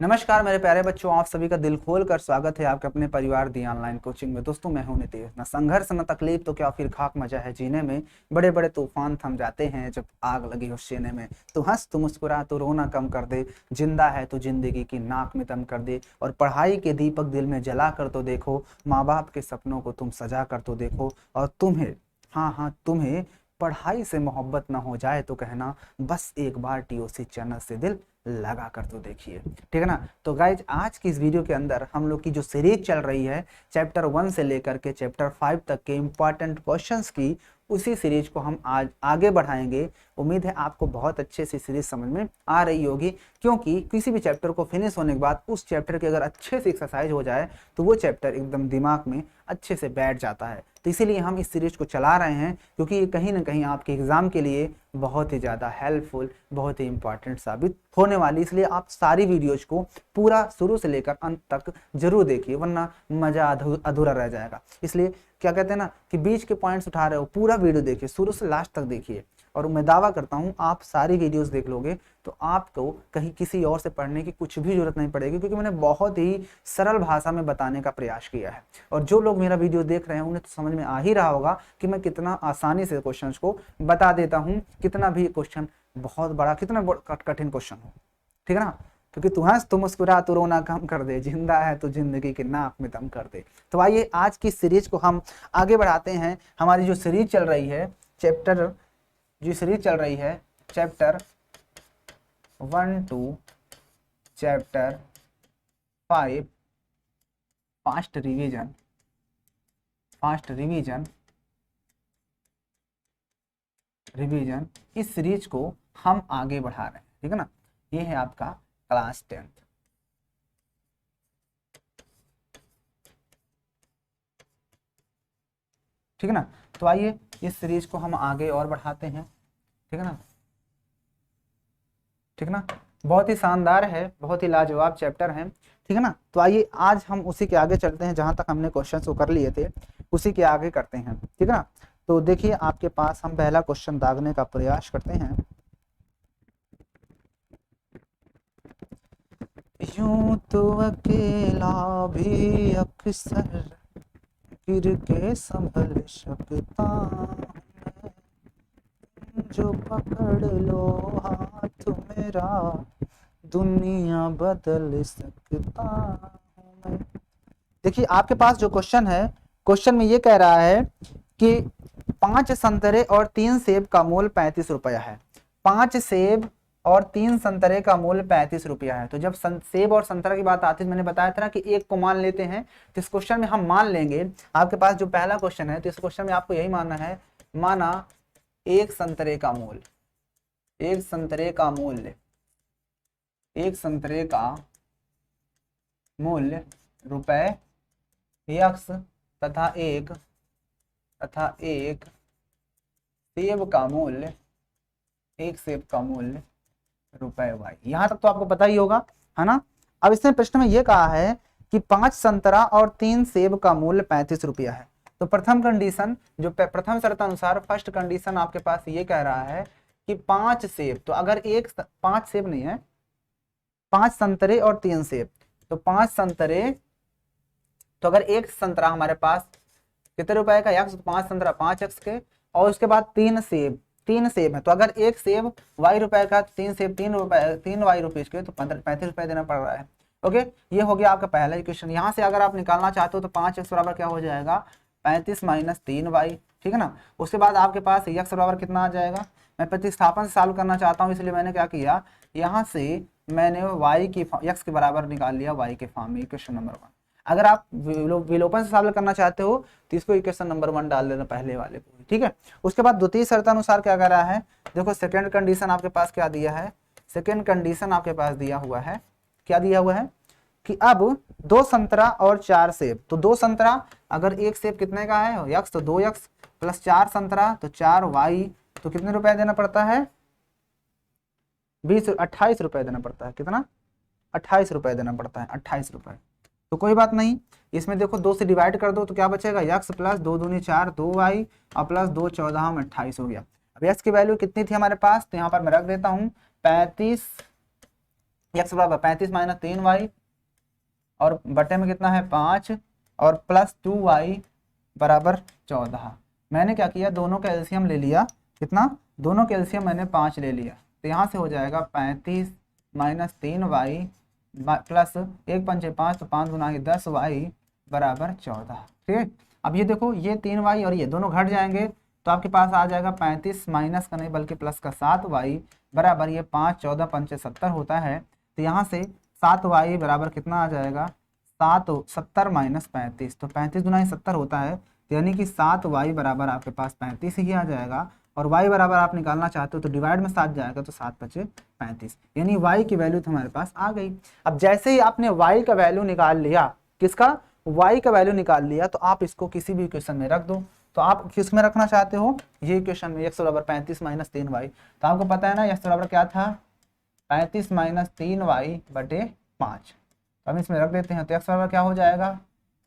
नमस्कार मेरे प्यारे बच्चों, आप सभी का दिल खोल कर स्वागत है आपके अपने परिवार दी ऑनलाइन कोचिंग में। दोस्तों मैं हूं नितेश। ना संघर्ष न तकलीफ तो क्या फिर खाक मजा है जीने में, बड़े बड़े तूफान थम जाते हैं जब आग लगी हो सीने में। तो हंस तू मुस्कुरा तो रोना कम कर दे, जिंदा है तो जिंदगी की नाक में दम कर दे। और पढ़ाई के दीपक दिल में जला कर तो देखो, माँ बाप के सपनों को तुम सजा कर तो देखो। और तुम्हें, हाँ हाँ तुम्हें पढ़ाई से मोहब्बत ना हो जाए तो कहना, बस एक बार टीओसी चैनल से दिल लगा कर तो देखिए। ठीक है ना। तो गाइज आज की इस वीडियो के अंदर हम लोग की जो सीरीज चल रही है चैप्टर 1 से लेकर के चैप्टर 5 तक के इंपॉर्टेंट क्वेश्चंस की, उसी सीरीज को हम आज आगे बढ़ाएंगे। उम्मीद है आपको बहुत अच्छे से सीरीज समझ में आ रही होगी, क्योंकि किसी भी चैप्टर को फिनिश होने के बाद उस चैप्टर की अगर अच्छे से एक्सरसाइज हो जाए तो वो चैप्टर एकदम दिमाग में अच्छे से बैठ जाता है। तो इसीलिए हम इस सीरीज को चला रहे हैं, क्योंकि ये कहीं ना कहीं आपके एग्जाम के लिए बहुत ही ज़्यादा हेल्पफुल, बहुत ही इंपॉर्टेंट साबित होने वाली। इसलिए आप सारी वीडियोज को पूरा शुरू से लेकर अंत तक जरूर देखिए, वरना मज़ा अधूरा रह जाएगा। इसलिए क्या कहते हैं ना कि बीच के पॉइंट्स उठा रहे हो, पूरा वीडियो देखिए, शुरू से लास्ट तक देखिए। और मैं दावा करता हूँ आप सारी वीडियोस देख लोगे तो आपको कहीं किसी और से पढ़ने की कुछ भी जरूरत नहीं पड़ेगी, क्योंकि मैंने बहुत ही सरल भाषा में बताने का प्रयास किया है। और जो लोग मेरा वीडियो देख रहे हैं उन्हें तो समझ में आ ही रहा होगा कि मैं कितना आसानी से क्वेश्चन को बता देता हूँ, कितना भी क्वेश्चन बहुत बड़ा, कितना कठिन क्वेश्चन हो। ठीक है ना। क्योंकि तू हंस तू मुस्कुरा तू रोना कम कर दे, जिंदा है तो जिंदगी के नाक में दम कर दे। तो आइए आज की सीरीज को हम आगे बढ़ाते हैं। हमारी जो सीरीज चल रही है chapter 1 to chapter 5 fast revision इस सीरीज को हम आगे बढ़ा रहे हैं। ठीक है ना। ये है आपका क्लास 10th। ठीक है ना। तो आइए इस सीरीज को हम आगे और बढ़ाते हैं। ठीक है ना। ठीक है ना। बहुत ही शानदार है, बहुत ही लाजवाब चैप्टर है। ठीक है ना। तो आइए आज हम उसी के आगे चलते हैं, जहां तक हमने क्वेश्चन को कर लिए थे उसी के आगे करते हैं। ठीक है ना। तो देखिए आपके पास हम पहला क्वेश्चन दागने का प्रयास करते हैं। यूं तो अकेला भी अक्सर गिर के संभल सकता हूं मैं, जो पकड़ लो हाथ मेरा दुनिया बदल सकता हूं मैं। देखिए आपके पास जो क्वेश्चन है, क्वेश्चन में ये कह रहा है कि 5 संतरे और 3 सेब का मूल्य 35 रुपया है। 5 सेब और 3 संतरे का मूल्य 35 रुपया है। तो जब सेब और संतरा की बात आती है, मैंने बताया था ना कि एक को मान लेते हैं, तो इस क्वेश्चन में हम मान लेंगे, आपके पास जो पहला क्वेश्चन है तो इस क्वेश्चन में आपको यही मानना है, माना एक संतरे का मूल्य, एक संतरे का मूल्य, एक संतरे का मूल्य रुपए यक्स तथा एक सेब का मूल्य, एक सेब का मूल्य रुपए वाई। यहां तक तो आपको पता ही होगा, है ना। अब इसने प्रश्न में यह कहा है कि 5 संतरा और 3 सेब का मूल्य 35 रुपया है। तो प्रथम कंडीशन, जो प्रथम शर्त अनुसार फर्स्ट कंडीशन आपके पास ये कह रहा है कि 5 सेब, तो अगर 5 सेब नहीं है, 5 संतरे और 3 सेब, तो 5 संतरे, तो अगर एक संतरा हमारे पास कितने रुपए का, यक्स, 5 संतरा 5 यक्स के, और उसके बाद 3 सेब है, तो अगर एक सेब वाई रुपए का, 3 सेब 3 वाई रुपीज के, तो 35 रुपए देना पड़ रहा है। ओके, ये हो गया आपका पहला इक्वेशन। यहाँ से अगर आप निकालना चाहते हो तो 5 एक्स बराबर क्या हो जाएगा, 35 माइनस 3 वाई। ठीक है ना। उसके बाद आपके पास एक्स बराबर कितना आ जाएगा, मैं प्रतिस्थापन से सॉल्व करना चाहता हूँ, इसलिए मैंने क्या किया, यहाँ से मैंने वाई की एक्स के बराबर निकाल लिया वाई के फॉर्म में, इक्वेशन नंबर 1। अगर आप विलोपन से सॉल्व करना चाहते हो तो इसको इक्वेशन नंबर 1 डाल देना पहले वाले को। ठीक है। उसके बाद द्वितीय शर्त अनुसार क्या कर रहा है, देखो सेकंड कंडीशन आपके पास क्या दिया है, सेकंड कंडीशन आपके पास दिया हुआ है, क्या दिया हुआ है कि अब 2 संतरा और 4 सेब, तो 2 संतरा, अगर एक सेब कितने का है यक्स, तो 2 यक्स प्लस 4 संतरा तो 4 वाई, तो कितने रुपए देना पड़ता है, 28 रुपए देना पड़ता है। कितना, 28 रुपए देना पड़ता है, 28 रुपए। तो कोई बात नहीं, इसमें देखो 2 से डिवाइड कर दो तो क्या बचेगा, यक्स प्लस 2 दूनी 4 2 वाई और प्लस 2 14 में 28 हो गया। अब यक्स की वैल्यू कितनी थी हमारे पास, तो यहाँ पर मैं रख देता हूँ 35 x बराबर 35 माइनस 3y और बटे में कितना है 5 और प्लस 2y बराबर 14। मैंने क्या किया, दोनों का एलसीएम ले लिया, कितना, दोनों का एलसीएम मैंने 5 ले लिया, तो यहाँ से हो जाएगा 35 माइनस 3y प्लस 1 पंचे 5, तो 5 गुना 10y बराबर 14। ठीक है, अब ये देखो ये 3y और ये दोनों घट जाएंगे, तो आपके पास आ जाएगा 35 माइनस का नहीं बल्कि प्लस का 7y बराबर ये 5 14 पंचे 70 होता है, तो यहाँ से 7y बराबर कितना आ जाएगा 70 माइनस 35, तो 35 गुना 70 होता है, यानी कि 7y बराबर आपके पास 35 ही आ जाएगा। और y बराबर आप निकालना चाहते हो तो डिवाइड में 7 जाएगा, तो 7 बचे 35, यानी y की वैल्यू तो हमारे पास आ गई। अब जैसे ही आपने y का वैल्यू निकाल लिया, किसका, y का वैल्यू निकाल लिया, तो आप इसको किसी भी इक्वेशन में रख दो। तो आप किस में रखना चाहते हो, ये इक्वेशन में, x बराबर 35 माइनस 3y, तो आपको पता है ना x बराबर क्या था 35 माइनस 3y बटे 5, तो हम इसमें रख देते हैं, तो x बराबर क्या हो जाएगा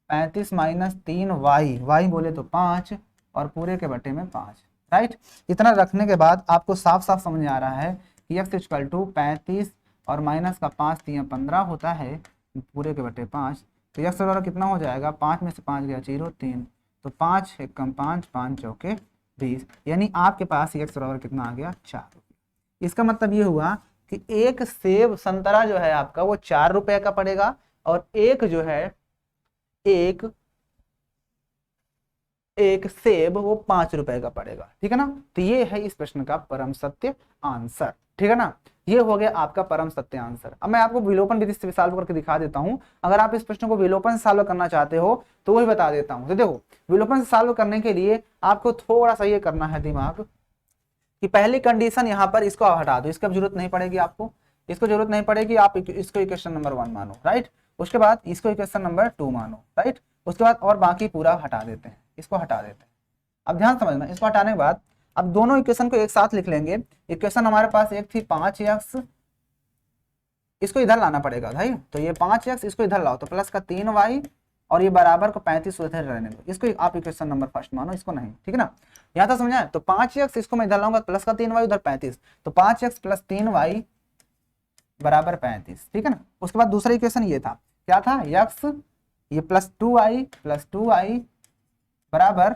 35 माइनस 3y, y बोले तो 5 और पूरे के बटे में 5, राइट। इतना रखने के बाद आपको साफ साफ समझ आ रहा है कि x इक्वल टू 35 और माइनस का 5 3 15 होता है पूरे के बटे 5, तो x बराबर कितना हो जाएगा, 5 में से 5 गया 0 3, तो 5 1 कम 5 5 चौके 20, यानी आपके पास x बराबर कितना आ गया 4 रुपये। इसका मतलब ये हुआ कि एक सेब संतरा जो है आपका वो 4 रुपए का पड़ेगा, और एक जो है एक सेब वो 5 रुपए का पड़ेगा, ठीक है ना। तो ये है इस प्रश्न का परम सत्य आंसर, ठीक है ना। ये हो गया आपका परम सत्य आंसर। अब मैं आपको विलोपन विधि से सॉल्व करके दिखा देता हूं। अगर आप इस प्रश्न को विलोपन से सॉल्व करना चाहते हो तो वही बता देता हूं। तो देखो, विलोपन से सॉल्व करने के लिए आपको थोड़ा सा ये करना है दिमाग कि पहली कंडीशन यहाँ पर इसको हटा दो, इसकी अब जरूरत नहीं पड़ेगी आपको, इसको जरूरत नहीं पड़ेगी, आप इसको इक्वेशन नंबर 1 मानो, राइट। उसके बाद इसको इक्वेशन नंबर 2 मानो, राइट। उसके बाद और बाकी पूरा हटा देते हैं, इसको हटा देते हैं। अब ध्यान समझना, इसको हटाने के बाद अब दोनों इक्वेशन को एक साथ लिख लेंगे। इक्वेशन हमारे पास एक थी 5x, इसको इधर लाना पड़ेगा भाई, तो ये 5x इसको इधर लाओ, तो प्लस का 3y और ये बराबर को 35 उधर रहने दो, इसको आप इक्वेशन नंबर फर्स्ट मानो, इसको नहीं, ठीक है ना। यहाँ तक समझा है। तो 5x इसको मैं इधर लाऊंगा, प्लस का 3y उधर 35, तो 5x प्लस 3y बराबर 35, ठीक है ना। उसके बाद दूसरा इक्वेशन ये था, क्या था, x ये प्लस 2y बराबर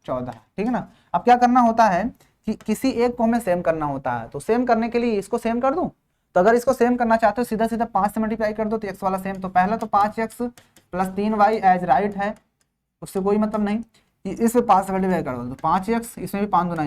14, ठीक है ना। अब क्या करना होता है कि किसी एक को हमें सेम करना होता है, तो सेम करने के लिए इसको सेम कर दूं, तो अगर इसको सेम करना चाहते हो सीधा सीधा 5 से मल्टीप्लाई कर दो, तो x वाला सेम, तो पहला तो 5x plus 3y as right है, उससे कोई मतलब नहीं, इसमें 5 से मल्टीप्लाई कर दो, तो 5x इसमें भी 5 गुना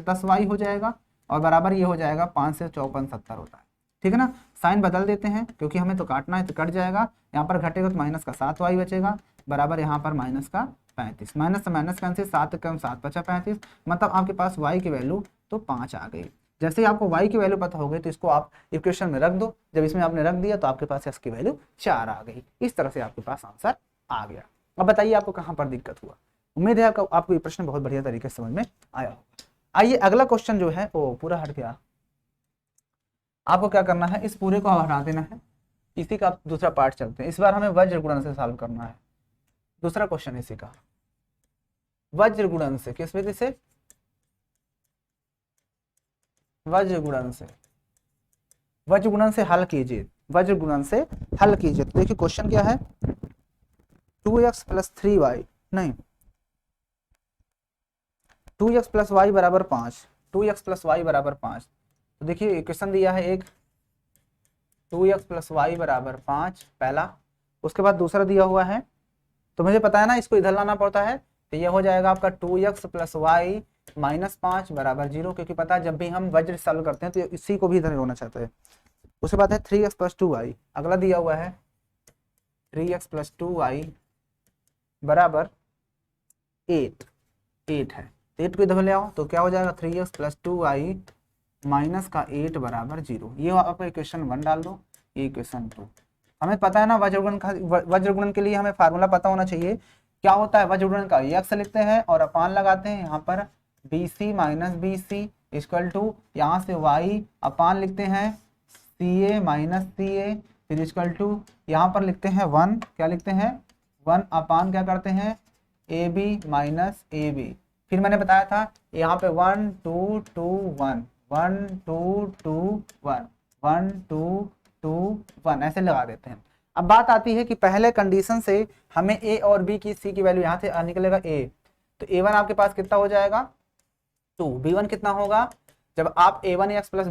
10y हो जाएगा, और बराबर ये हो जाएगा 5 से 54 70 होता है, ठीक है ना। साइन बदल देते हैं क्योंकि हमें तो काटना है, तो कट जाएगा, यहाँ पर घटेगा तो माइनस का 7y बचेगा, बराबर यहाँ पर माइनस का 35, माइनस से माइनस कैंसिल, 7 कम 7 बचा 35, मतलब आपके पास y की वैल्यू तो 5 आ गई। जैसे ही आपको y की वैल्यू पता हो गई तो इसको आप इक्वेशन में रख दो, जब इसमें आपने रख दिया तो आपके पास x की वैल्यू 4 आ गई। इस तरह से आपके पास आंसर आ गया। अब बताइए आपको कहाँ पर दिक्कत हुआ। उम्मीद है आपको ये प्रश्न बहुत बढ़िया तरीके से समझ में आया होगा। आइए अगला क्वेश्चन जो है वो पूरा हट गया, आपको क्या करना है, इस पूरे को हटा देना है, इसी का दूसरा पार्ट चलते हैं। इस बार हमें वज्र गुणन से सॉल्व करना है। दूसरा क्वेश्चन इसी का, वज्र गुणन से, किस विधि से, वज्र गुणन से, वज्र गुणन से हल कीजिए, वज्र गुणन से हल कीजिए। तो देखिए क्वेश्चन क्या है, 2x प्लस 3y, नहीं 2x प्लस वाई बराबर 5, 2x प्लस वाई बराबर 5। तो देखिए इक्वेशन दिया है एक, 2x प्लस वाई बराबर 5 पहला, उसके बाद दूसरा दिया हुआ है, तो मुझे पता है ना इसको इधर लाना पड़ता है, तो ये हो जाएगा आपका 2x प्लस वाई माइनस 5 बराबर 0, क्योंकि पता है जब भी हम वज्र सॉल्व करते हैं तो इसी को भी इधर होना चाहता है। उसके बाद है 3x प्लस 2y, अगला दिया हुआ है 3x प्लस 2y बराबर 8 है, 8 को इधर ले आओ, तो क्या हो जाएगा 3x प्लस 2y माइनस का 8 बराबर 0। ये आप इक्वेशन 1 डाल दो, ये इक्वेशन 2। हमें पता है ना वज्र गुणन के लिए हमें फार्मूला पता होना चाहिए, क्या होता है वज्र गुणन का, x लिखते हैं और अपान लगाते हैं, यहाँ पर bc minus bc equal to, यहाँ से y अपान लिखते हैं ca माइनस ca, फिर इक्वल टू यहाँ पर लिखते हैं 1, क्या लिखते हैं 1 अपान क्या करते हैं ab माइनस ab, फिर मैंने बताया था यहाँ पे 1 2 2 1 1 2 2 1 1 2 2 1 ऐसे लगा देते हैं। अब बात आती है कि पहले कंडीशन से हमें ए और बी की सी की वैल्यू यहाँ से निकलेगा ए, तो a1 आपके पास कितना हो जाएगा 2, b1 कितना होगा, जब आप a1x plus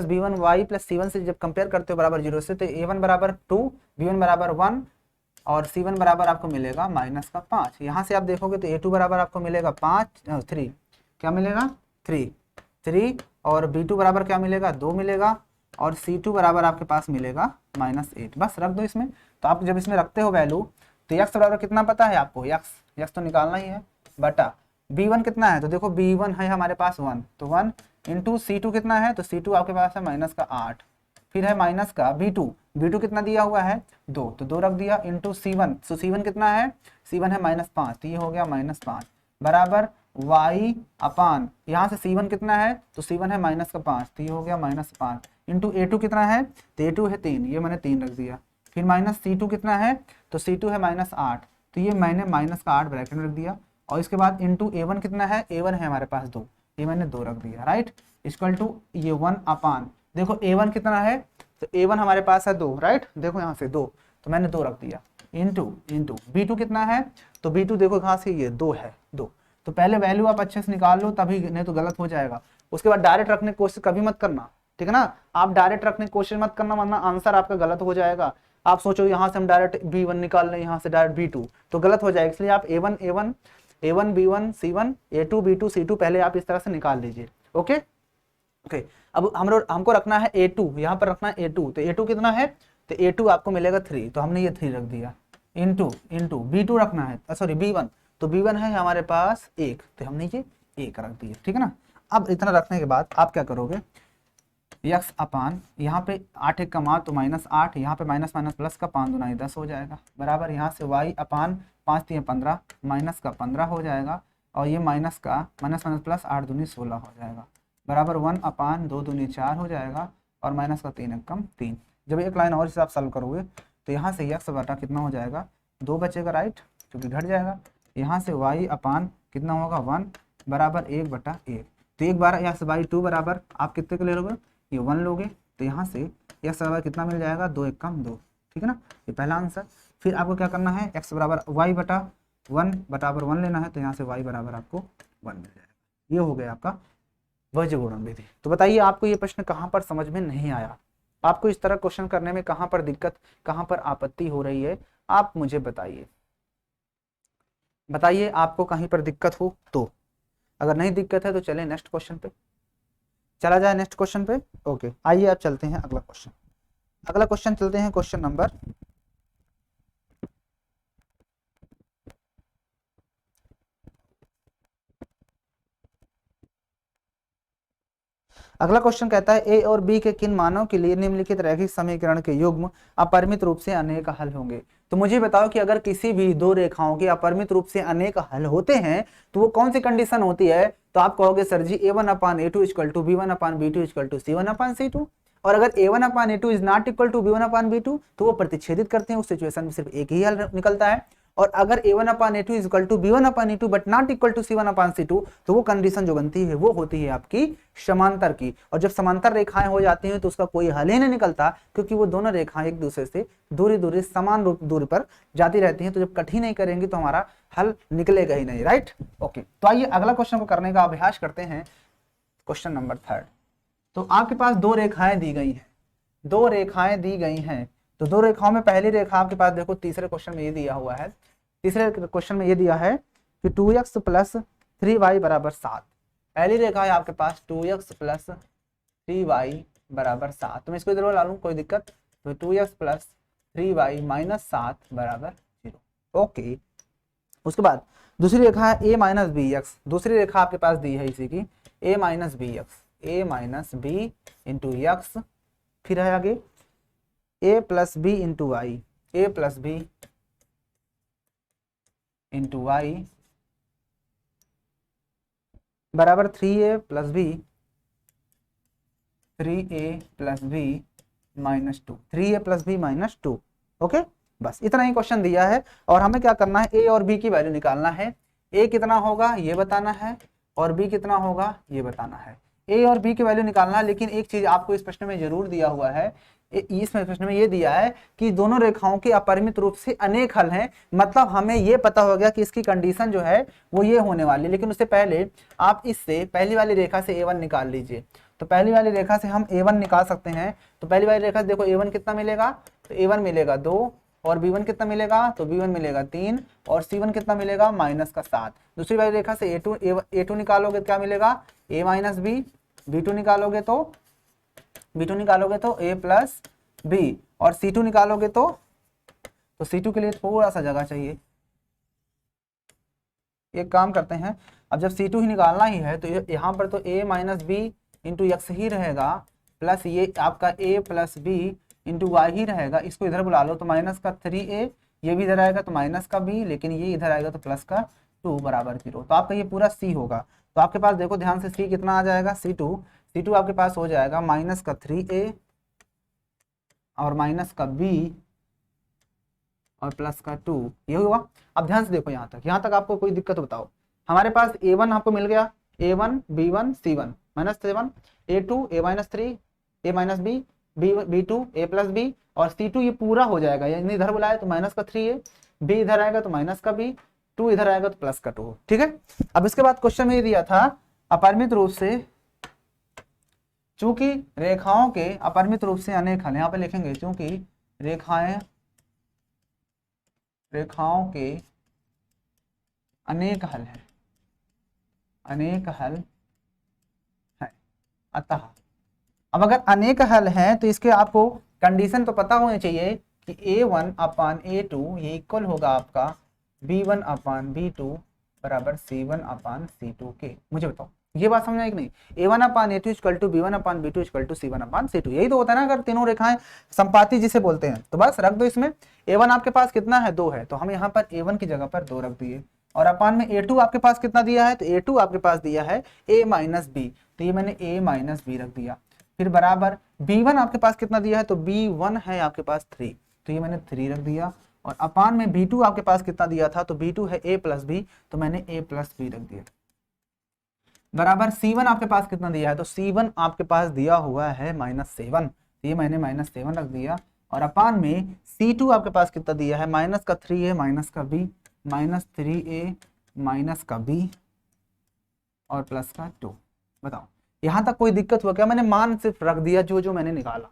b1 y plus c1 से जब कंपेयर करते हो बराबर 0 से, तो a1 बराबर 2, b1 बराबर 1 और c1 बराबर आपको मिलेगा माइनस का 5। यहाँ से आप देखोगे तो a2 बराबर आपको मिलेगा 3, क्या मिलेगा 3 और b2 बराबर क्या मिलेगा 2 मिलेगा और c2 बराबर आपके पास मिलेगा -8। बस रख दो इसमें। तो आप जब इसमें रखते हो वैल्यू तो x बराबर कितना पता है आपको, x तो निकालना ही है बटा b1 कितना है, तो देखो b1 है हमारे पास 1, तो 1 इंटू c2 कितना है, तो c2 आपके पास है -8, फिर है माइनस का b2 कितना दिया हुआ है 2, तो 2 रख दिया इंटू c1, तो c1 कितना है, c1 है -5, तो ये हो गया -5 बराबर y अपान यहाँ से c1 कितना है, तो c1 है -5, तो ये हो गया -5 इंटू a2 कितना है, तो a2 है 3, ये मैंने 3 रख दिया, फिर माइनस c2 कितना है, तो c2 है -8, तो ये मैंने -8 ब्रैकेट में रख दिया और इसके बाद इंटू a1 कितना है, a1 है हमारे पास 2, ये मैंने 2 रख दिया, राइट, इक्वल टू ये 1 अपान देखो a1 कितना है, तो a1 हमारे पास है 2, राइट, देखो यहाँ से 2, तो मैंने 2 रख दिया इंटू b2 कितना है, तो b2 देखो कहाँ से ये 2 है 2, तो पहले वैल्यू आप अच्छे से निकाल लो तभी, नहीं तो गलत हो जाएगा। उसके बाद डायरेक्ट रखने की कोशिश कभी मत करना, ठीक है ना, आप डायरेक्ट रखने की कोशिश मत करना वरना आंसर आपका गलत हो जाएगा। आप सोचो यहाँ से हम डायरेक्ट b1 निकाल लें, यहाँ से डायरेक्ट b2, तो गलत हो जाएगा, इसलिए आप a1 b1 c1 a2 b2 c2 पहले आप इस तरह से निकाल लीजिए। ओके ओके, अब हमको रखना है a2, यहाँ पर रखना है a2, तो a2 कितना है, तो a2 आपको मिलेगा 3, तो हमने ये 3 रख दिया इंटू b2 रखना है, सॉरी b1, तो b1 है हमारे पास 1, तो हमने ये 1 रख दिया, ठीक है ना। अब इतना रखने के बाद आप क्या करोगे, x अपान यहाँ पे 8 1 का मान तो -8, यहाँ पे माइनस माइनस प्लस का 5 दूना 10 हो जाएगा बराबर, यहाँ से y अपान 5 3 15 माइनस का 15 हो जाएगा और ये माइनस माइनस प्लस 8 दूनी 16 हो जाएगा बराबर 1 अपान 2 दूनी 4 हो जाएगा और माइनस का 3 1 कम 3। जब एक लाइन और हिसाब सॉल्व करोगे तो यहाँ से x बटा कितना हो जाएगा 2 बचेगा, राइट, क्योंकि घट जाएगा, यहाँ से y अपान कितना होगा 1 बराबर 1 बटा 1, तो एक बार यहाँ से y2 बराबर आप कितने को ले लोगे, ये 1 लोगे, तो यहाँ से x बराबर कितना मिल जाएगा 2 1 कम 2, ठीक है ना, ये पहला आंसर। फिर आपको क्या करना है, x बराबर y बटा 1 बराबर 1 लेना है, तो यहाँ से y बराबर आपको 1 मिल जाएगा। ये हो गया आपका वज्र गुणन विधि। तो बताइए आपको ये प्रश्न कहाँ पर समझ में नहीं आया, आपको इस तरह क्वेश्चन करने में कहाँ पर दिक्कत, कहाँ पर आपत्ति हो रही है, आप मुझे बताइए आपको कहीं पर दिक्कत हो तो। अगर नहीं दिक्कत है तो चले नेक्स्ट क्वेश्चन पे, चला जाए नेक्स्ट क्वेश्चन पे। ओके, आइए अब चलते हैं अगला क्वेश्चन चलते हैं क्वेश्चन नंबर अगला क्वेश्चन कहता है ए और बी के किन मानों के लिए निम्नलिखित रैखिक समीकरण के युग्म अपरिमित रूप से अनेक हल होंगे। तो मुझे बताओ कि अगर किसी भी दो रेखाओं के अपरिमित रूप से अनेक हल होते हैं तो वो कौन सी कंडीशन होती है, तो आप कहोगे sir ji a1/a2 equal to b1/b2 equal to c1/c2, और अगर a1/a2 is not equal to b1/b2 तो वो प्रतिच्छेदित करते हैं, उस सिचुएशन में सिर्फ एक ही हल निकलता है। और अगर a1/a2 is equal to b1/e2 but not equal to c1/c2 तो वो कंडीशन जो बनती है वो होती है आपकी समांतर की। और जब समांतर रेखाएं हो जाती हैं तो उसका कोई हल ही नहीं निकलता, क्योंकि वो दोनों रेखाएं एक दूसरे से दूरी समान दूरी पर जाती रहती हैं, तो जब कट ही नहीं करेंगे तो हमारा हल निकलेगा ही नहीं, राइट। ओके, तो आइए अगला क्वेश्चन को करने का अभ्यास करते हैं। क्वेश्चन नंबर 3, तो आपके पास दो रेखाएं दी गई हैं, तो दो रेखाओं में पहली रेखा आपके पास देखो तीसरे क्वेश्चन में ये दिया हुआ है, तीसरे क्वेश्चन में ये दिया है कि 2x प्लस 3y बराबर 7। पहली रेखा है आपके पास 2x प्लस 3y बराबर 7, तो मैं इसको इधर ला लूं, कोई दिक्कत, तो 2x प्लस 3y माइनस 7 बराबर 0। ओके, उसके बाद दूसरी रेखा है a माइनस बी एक्स, दूसरी रेखा आपके पास दी है इसी की a minus B into X, फिर है आगे a plus B into Y, a plus B into Y बराबर 3a plus B minus 2, 3a plus B minus 2। Okay, बस इतना ही क्वेश्चन दिया है और हमें क्या करना है, a और b की वैल्यू निकालना है। a कितना होगा ये बताना है और b कितना होगा ये बताना है। ए और बी की वैल्यू निकालना है, लेकिन एक चीज आपको इस प्रश्न में जरूर दिया हुआ है, इस प्रश्न में ये दिया है कि दोनों रेखाओं के अपरिमित रूप से अनेक हल हैं। मतलब हमें ये पता हो गया कि इसकी कंडीशन जो है वो ये होने वाली है, लेकिन उससे पहले आप इससे पहली वाली रेखा से a1 निकाल लीजिए। तो पहली वाली रेखा से हम a1 निकाल सकते हैं। तो पहली वाली रेखा से देखो a1 कितना मिलेगा, तो a1 मिलेगा 2, और b1 कितना मिलेगा, तो b1 मिलेगा 3, और c1 कितना मिलेगा, -7। दूसरी वाली रेखा से a2 निकालोगे तो क्या मिलेगा, a माइनस बी, b2 निकालोगे तो a प्लस बी, और c2 निकालोगे तो c2 के लिए थोड़ा सा जगह चाहिए। एक काम करते हैं, अब जब c2 ही निकालना ही है तो यहाँ पर तो a minus B into X ही रहेगा, प्लस ये आपका a plus B into Y ही रहेगा। इसको इधर बुला लो तो माइनस का 3a, ये भी इधर आएगा तो माइनस का b, लेकिन ये इधर आएगा तो प्लस का 2 बराबर 0। तो आपका ये पूरा c होगा। तो आपके पास देखो ध्यान से c कितना आ जाएगा, c2 आपके पास हो जाएगा माइनस का 3a और माइनस का b और प्लस का 2, ये हुआ। अब ध्यान से देखो यहाँ तक आपको कोई दिक्कत बताओ। हमारे पास a1 आपको मिल गया, a1 b1 c1 -7, a2 a minus 3 a minus B, b2 a plus B, और c2 ये पूरा हो जाएगा, यानी इधर बुलाए तो माइनस का 3a, b इधर आएगा तो माइनस का b, 2 इधर आएगा तो प्लस का 2। ठीक है। अब इसके बाद क्वेश्चन में ये दिया था अपरिमित रूप से, चूंकि रेखाओं के अपरिमित रूप से अनेक हल, यहाँ पे लिखेंगे चूंकि रेखाओं के अनेक हल है, अतः अब अगर अनेक हल हैं तो इसके आपको कंडीशन तो पता होनी चाहिए कि a1 अपान a2 ये इक्वल होगा आपका b1 अपान b2 बराबर c1 अपान c2 के। मुझे बताओ ये बात समझ आई कि नहीं, a1 upon a2 equal to b1 upon b2 equal to c1 upon c2, यही तो होता है ना अगर तीनों रेखाएं संपाती जिसे बोलते हैं। तो बस रख दो इसमें, a1 आपके पास कितना है, 2 है, तो हम यहाँ पर a1 की जगह पर 2 रख दिए, और अपान में a2 आपके पास कितना दिया है, तो a2 आपके पास दिया है a माइनस बी, तो ये मैंने a माइनस बी रख दिया। फिर बराबर b1 आपके पास कितना दिया है, तो b1 है आपके पास 3, तो ये मैंने 3 रख दिया, और अपान में b2 आपके पास कितना दिया था, तो b2 है a प्लस बी, तो मैंने a प्लस बी रख दिया। बराबर c1 आपके पास कितना दिया है, तो c1 आपके पास दिया हुआ है -7, तो ये मैंने -7 रख दिया, और अपान में c2 आपके पास कितना दिया है, माइनस का 3a माइनस का b, -3a माइनस का b और प्लस का 2। बताओ यहां तक कोई दिक्कत हुआ क्या, मैंने मान सिर्फ रख दिया जो मैंने निकाला।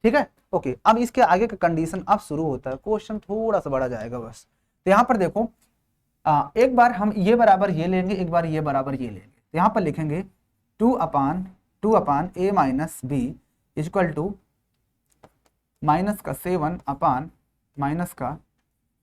ठीक है, ओके। अब इसके आगे का कंडीशन अब शुरू होता है, क्वेश्चन थोड़ा सा बड़ा जाएगा बस। तो यहाँ पर देखो एक बार हम ये बराबर ये लेंगे, एक बार ये बराबर ये लेंगे, तो यहाँ पर लिखेंगे 2 upon a minus B equal to minus का 7 अपान माइनस का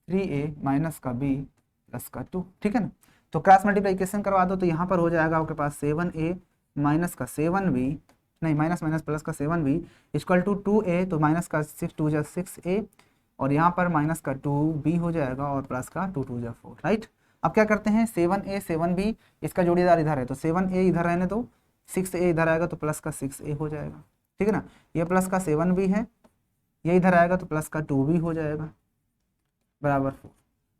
3a माइनस का b प्लस का 2। ठीक है ना, तो क्रॉस मल्टीप्लिकेशन करवा दो, तो यहाँ पर हो जाएगा आपके पास 7a माइनस का 7b, नहीं माइनस माइनस प्लस का 7b इक्वल टू 2a, तो माइनस का 6 2 जा 6a, और यहाँ पर माइनस का 2b हो जाएगा, और प्लस का 2 2 जा 4। राइट, अब क्या करते हैं 7a 7b, इसका जोड़ीदार इधर है तो 7a इधर रहने दो, 6a इधर आएगा तो प्लस का 6a हो जाएगा। ठीक है ना, ये प्लस का 7b है, ये इधर आएगा तो प्लस का 2b हो जाएगा बराबर 4।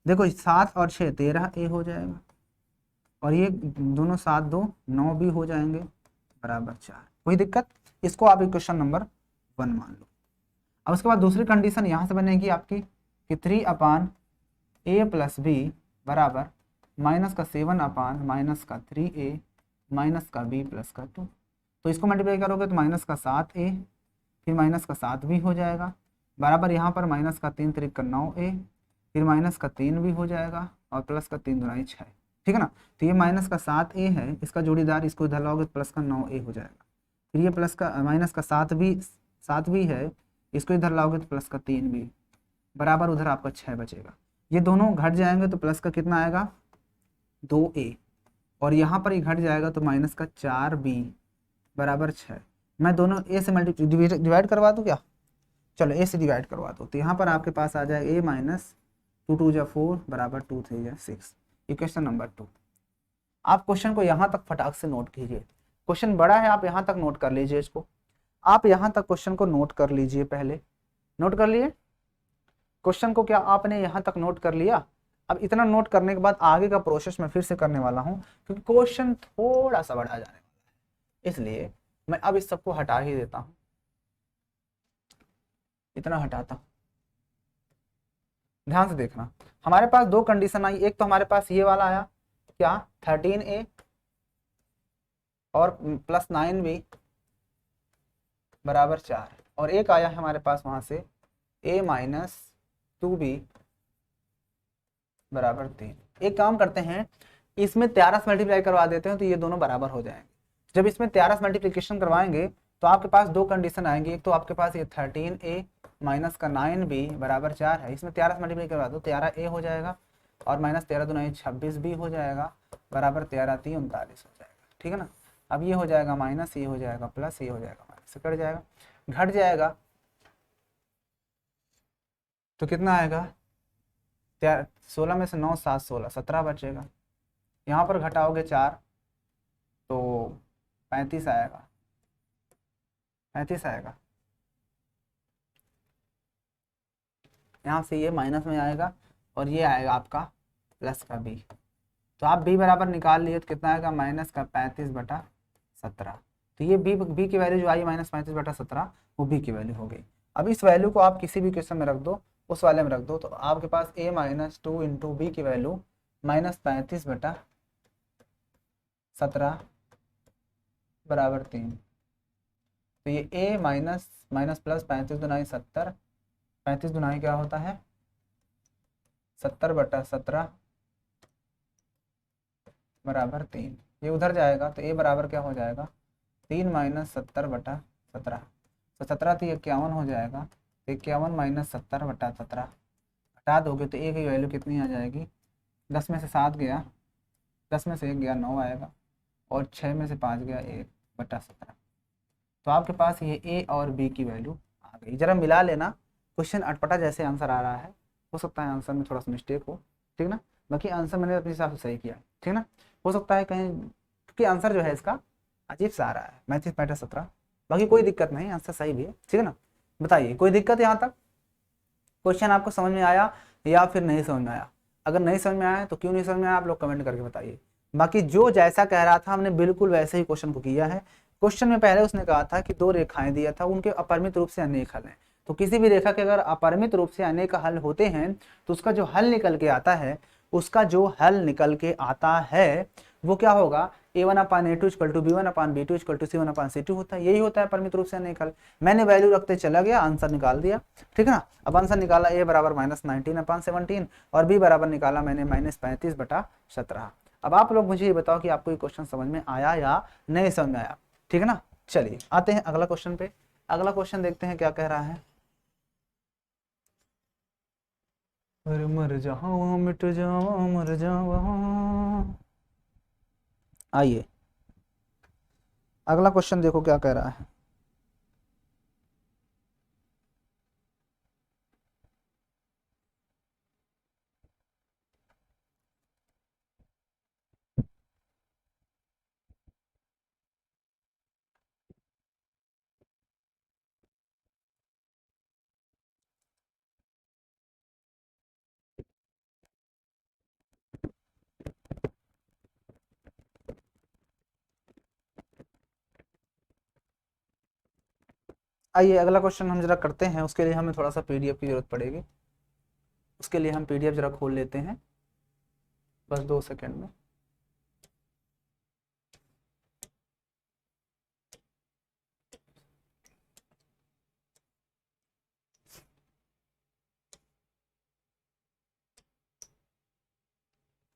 देखो 7 और 6 13a हो जाएगा, और ये दोनों 7 2 9b हो जाएंगे बराबर 4। कोई दिक्कत, इसको आप इक्वेशन नंबर 1 मान लो। अब उसके बाद दूसरी कंडीशन यहाँ से बनेगी आपकी कि 3 अपान a प्लस बी बराबर माइनस का 7 अपान माइनस का 3a माइनस का b प्लस का 2। तो इसको मल्टीप्लाई करोगे तो माइनस का 7a फिर माइनस का 7b हो जाएगा बराबर यहाँ पर माइनस का 3 3 का 9a फिर माइनस का 3b हो जाएगा और प्लस का 3 दूना 6। ठीक है ना, तो ये माइनस का 7a है, इसका जोड़ीदार इसको इधर लाओगे तो प्लस का 9a हो जाएगा। फिर ये प्लस का माइनस का 7b है, इसको इधर लाओगे तो प्लस का 3b बराबर उधर आपका 6 बचेगा। ये दोनों घट जाएंगे तो प्लस का कितना आएगा 2a, और यहाँ पर ये घट जाएगा तो माइनस का 4b बराबर 6। मैं दोनों a से डिवाइड करवा दूँ क्या, चलो a से डिवाइड करवा दो, तो यहाँ पर आपके पास आ जाएगा a माइनस 2 2 जा 4 बराबर 2 3 जा 6। Equation number 2। आप क्वेश्चन को यहाँ तक फटाक से नोट कीजिए, क्वेश्चन बड़ा है, आप यहाँ तक नोट कर लीजिए इसको, आप यहाँ तक क्वेश्चन को नोट कर लीजिए, पहले नोट कर लिए क्वेश्चन को, क्या आपने यहाँ तक नोट कर लिया। अब इतना नोट करने के बाद आगे का प्रोसेस मैं फिर से करने वाला हूँ, क्योंकि क्वेश्चन थोड़ा सा बड़ा जाने वाला है, इसलिए मैं अब इस सबको हटा ही देता हूँ, इतना हटाता हूँ। ध्यान से देखना, हमारे पास दो कंडीशन आई, एक तो हमारे पास ये वाला आया क्या 13a और प्लस 9b बराबर 4, और एक आया है हमारे पास वहां से a माइनस 2b बराबर 3। एक काम करते हैं, इसमें 13 से मल्टीप्लाई करवा देते हैं तो ये दोनों बराबर हो जाएंगे। जब इसमें 13 से मल्टीप्लिकेशन करवाएंगे तो आपके पास दो कंडीशन आएंगी, एक तो आपके पास ये 13a माइनस का 9b बराबर 4 है, इसमें 13 से मल्टीप्लाई करवा दो 13a हो जाएगा और माइनस 13 दूना 26b हो जाएगा बराबर 13 3 39 हो जाएगा। ठीक है ना। अब ये हो जाएगा माइनस, ये हो जाएगा प्लस, ये हो जाएगा माइनस, कट जाएगा, घट जाएगा तो कितना आएगा 16 में से 9 7 16 17 बचेगा। यहाँ पर घटाओगे 4 तो 35 आएगा, 35 आएगा। यहाँ से ये माइनस में आएगा और ये आएगा आपका प्लस का b, तो आप b बराबर निकाल लिए तो कितना आएगा माइनस का 35/17। तो ये b की वैल्यू जो आई माइनस 35/17 वो b की वैल्यू हो गई। अब इस वैल्यू को आप किसी भी क्वेश्चन में रख दो, उस वाले में रख दो, तो आपके पास a माइनस 2 इंटू बी की वैल्यू माइनस 35/17 बराबर 3। तो ये a minus minus plus 35 Dunai 70, 35 Dunai क्या होता है 70/17 बराबर 3। ये उधर जाएगा तो a बराबर क्या हो जाएगा 3 माइनस 70/17, तो 17 तो 51 हो जाएगा, 51 माइनस 70/17 हटा दोगे तो a की वैल्यू कितनी आ जाएगी, 10 में से 7 गया, 10 में से 1 गया 9 आएगा, और 6 में से 5 गया 1/17। तो आपके पास ये a और b की वैल्यू आ गई। जरा मिला लेना, क्वेश्चन अटपटा जैसे आंसर आ रहा है, हो सकता है आंसर में थोड़ा सा मिस्टेक हो, ठीक ना, बाकी आंसर मैंने अपने हिसाब से सही किया, ठीक ना। हो सकता है कहीं, क्योंकि आंसर जो है इसका अजीब सा आ रहा है 35/17, बाकी कोई दिक्कत नहीं, आंसर सही भी है, ठीक है ना। बताइए कोई दिक्कत यहाँ तक, क्वेश्चन आपको समझ में आया या फिर नहीं समझ में आया? अगर नहीं समझ में आया तो क्यों नहीं समझ में आया आप लोग कमेंट करके बताइए। बाकी जो जैसा कह रहा था हमने बिल्कुल वैसे ही क्वेश्चन को किया है। क्वेश्चन में पहले उसने कहा था कि दो रेखाएं दिया था, उनके अपरिमित रूप से अनेक हल हैं। तो किसी भी रेखा के अगर अपरिमित रूप से अनेक हल होते हैं तो उसका जो हल निकल के आता है, उसका जो हल निकल के आता है वो क्या होगा, a1/a2 = b1/b2 = c1/c2 होता है। यही होता है परिमित रूप से अनेक हल। मैंने वैल्यू रखते चला गया, आंसर निकाल दिया, ठीक है ना। अब आंसर निकाला a बराबर -19/17 और b बराबर निकाला मैंने -35/17। अब आप लोग मुझे ये बताओ कि आपको ये क्वेश्चन समझ में आया या नहीं समझ में आया, ठीक है ना। चलिए आते हैं अगला क्वेश्चन पे। अगला क्वेश्चन देखते हैं क्या कह रहा है। अरे मर जाओ मिट जाओ मर जाओ। आइए अगला क्वेश्चन देखो क्या कह रहा है। आइए अगला क्वेश्चन हम जरा करते हैं, उसके लिए हमें थोड़ा सा पीडीएफ की जरूरत पड़ेगी। उसके लिए हम पीडीएफ जरा खोल लेते हैं, बस 2 सेकंड में।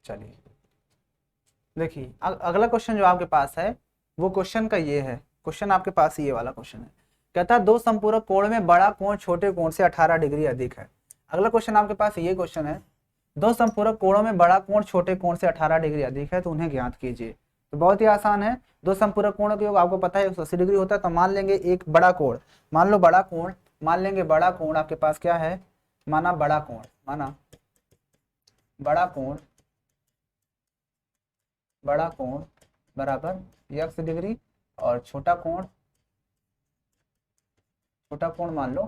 चलिए देखिए अगला क्वेश्चन जो आपके पास है वो क्वेश्चन का ये है, क्वेश्चन आपके पास ये वाला क्वेश्चन है। कहता है दो संपूरक कोण में बड़ा कोण छोटे कोण से 18 डिग्री अधिक है। अगला क्वेश्चन आपके पास ये क्वेश्चन है, दो संपूरक कोणों में बड़ा कोण छोटे कोण से 18 डिग्री अधिक है तो उन्हें ज्ञात कीजिए। तो बहुत ही आसान है, दो संपूरक कोणों का योग आपको पता है 180 डिग्री होता है। तो मान लेंगे एक बड़ा कोण, मान लो बड़ा कोण, मान लेंगे बड़ा कोण आपके पास क्या है, माना बड़ा कोण, माना बड़ा कोण, बड़ा कोण बराबर x डिग्री और छोटा कोण मान लो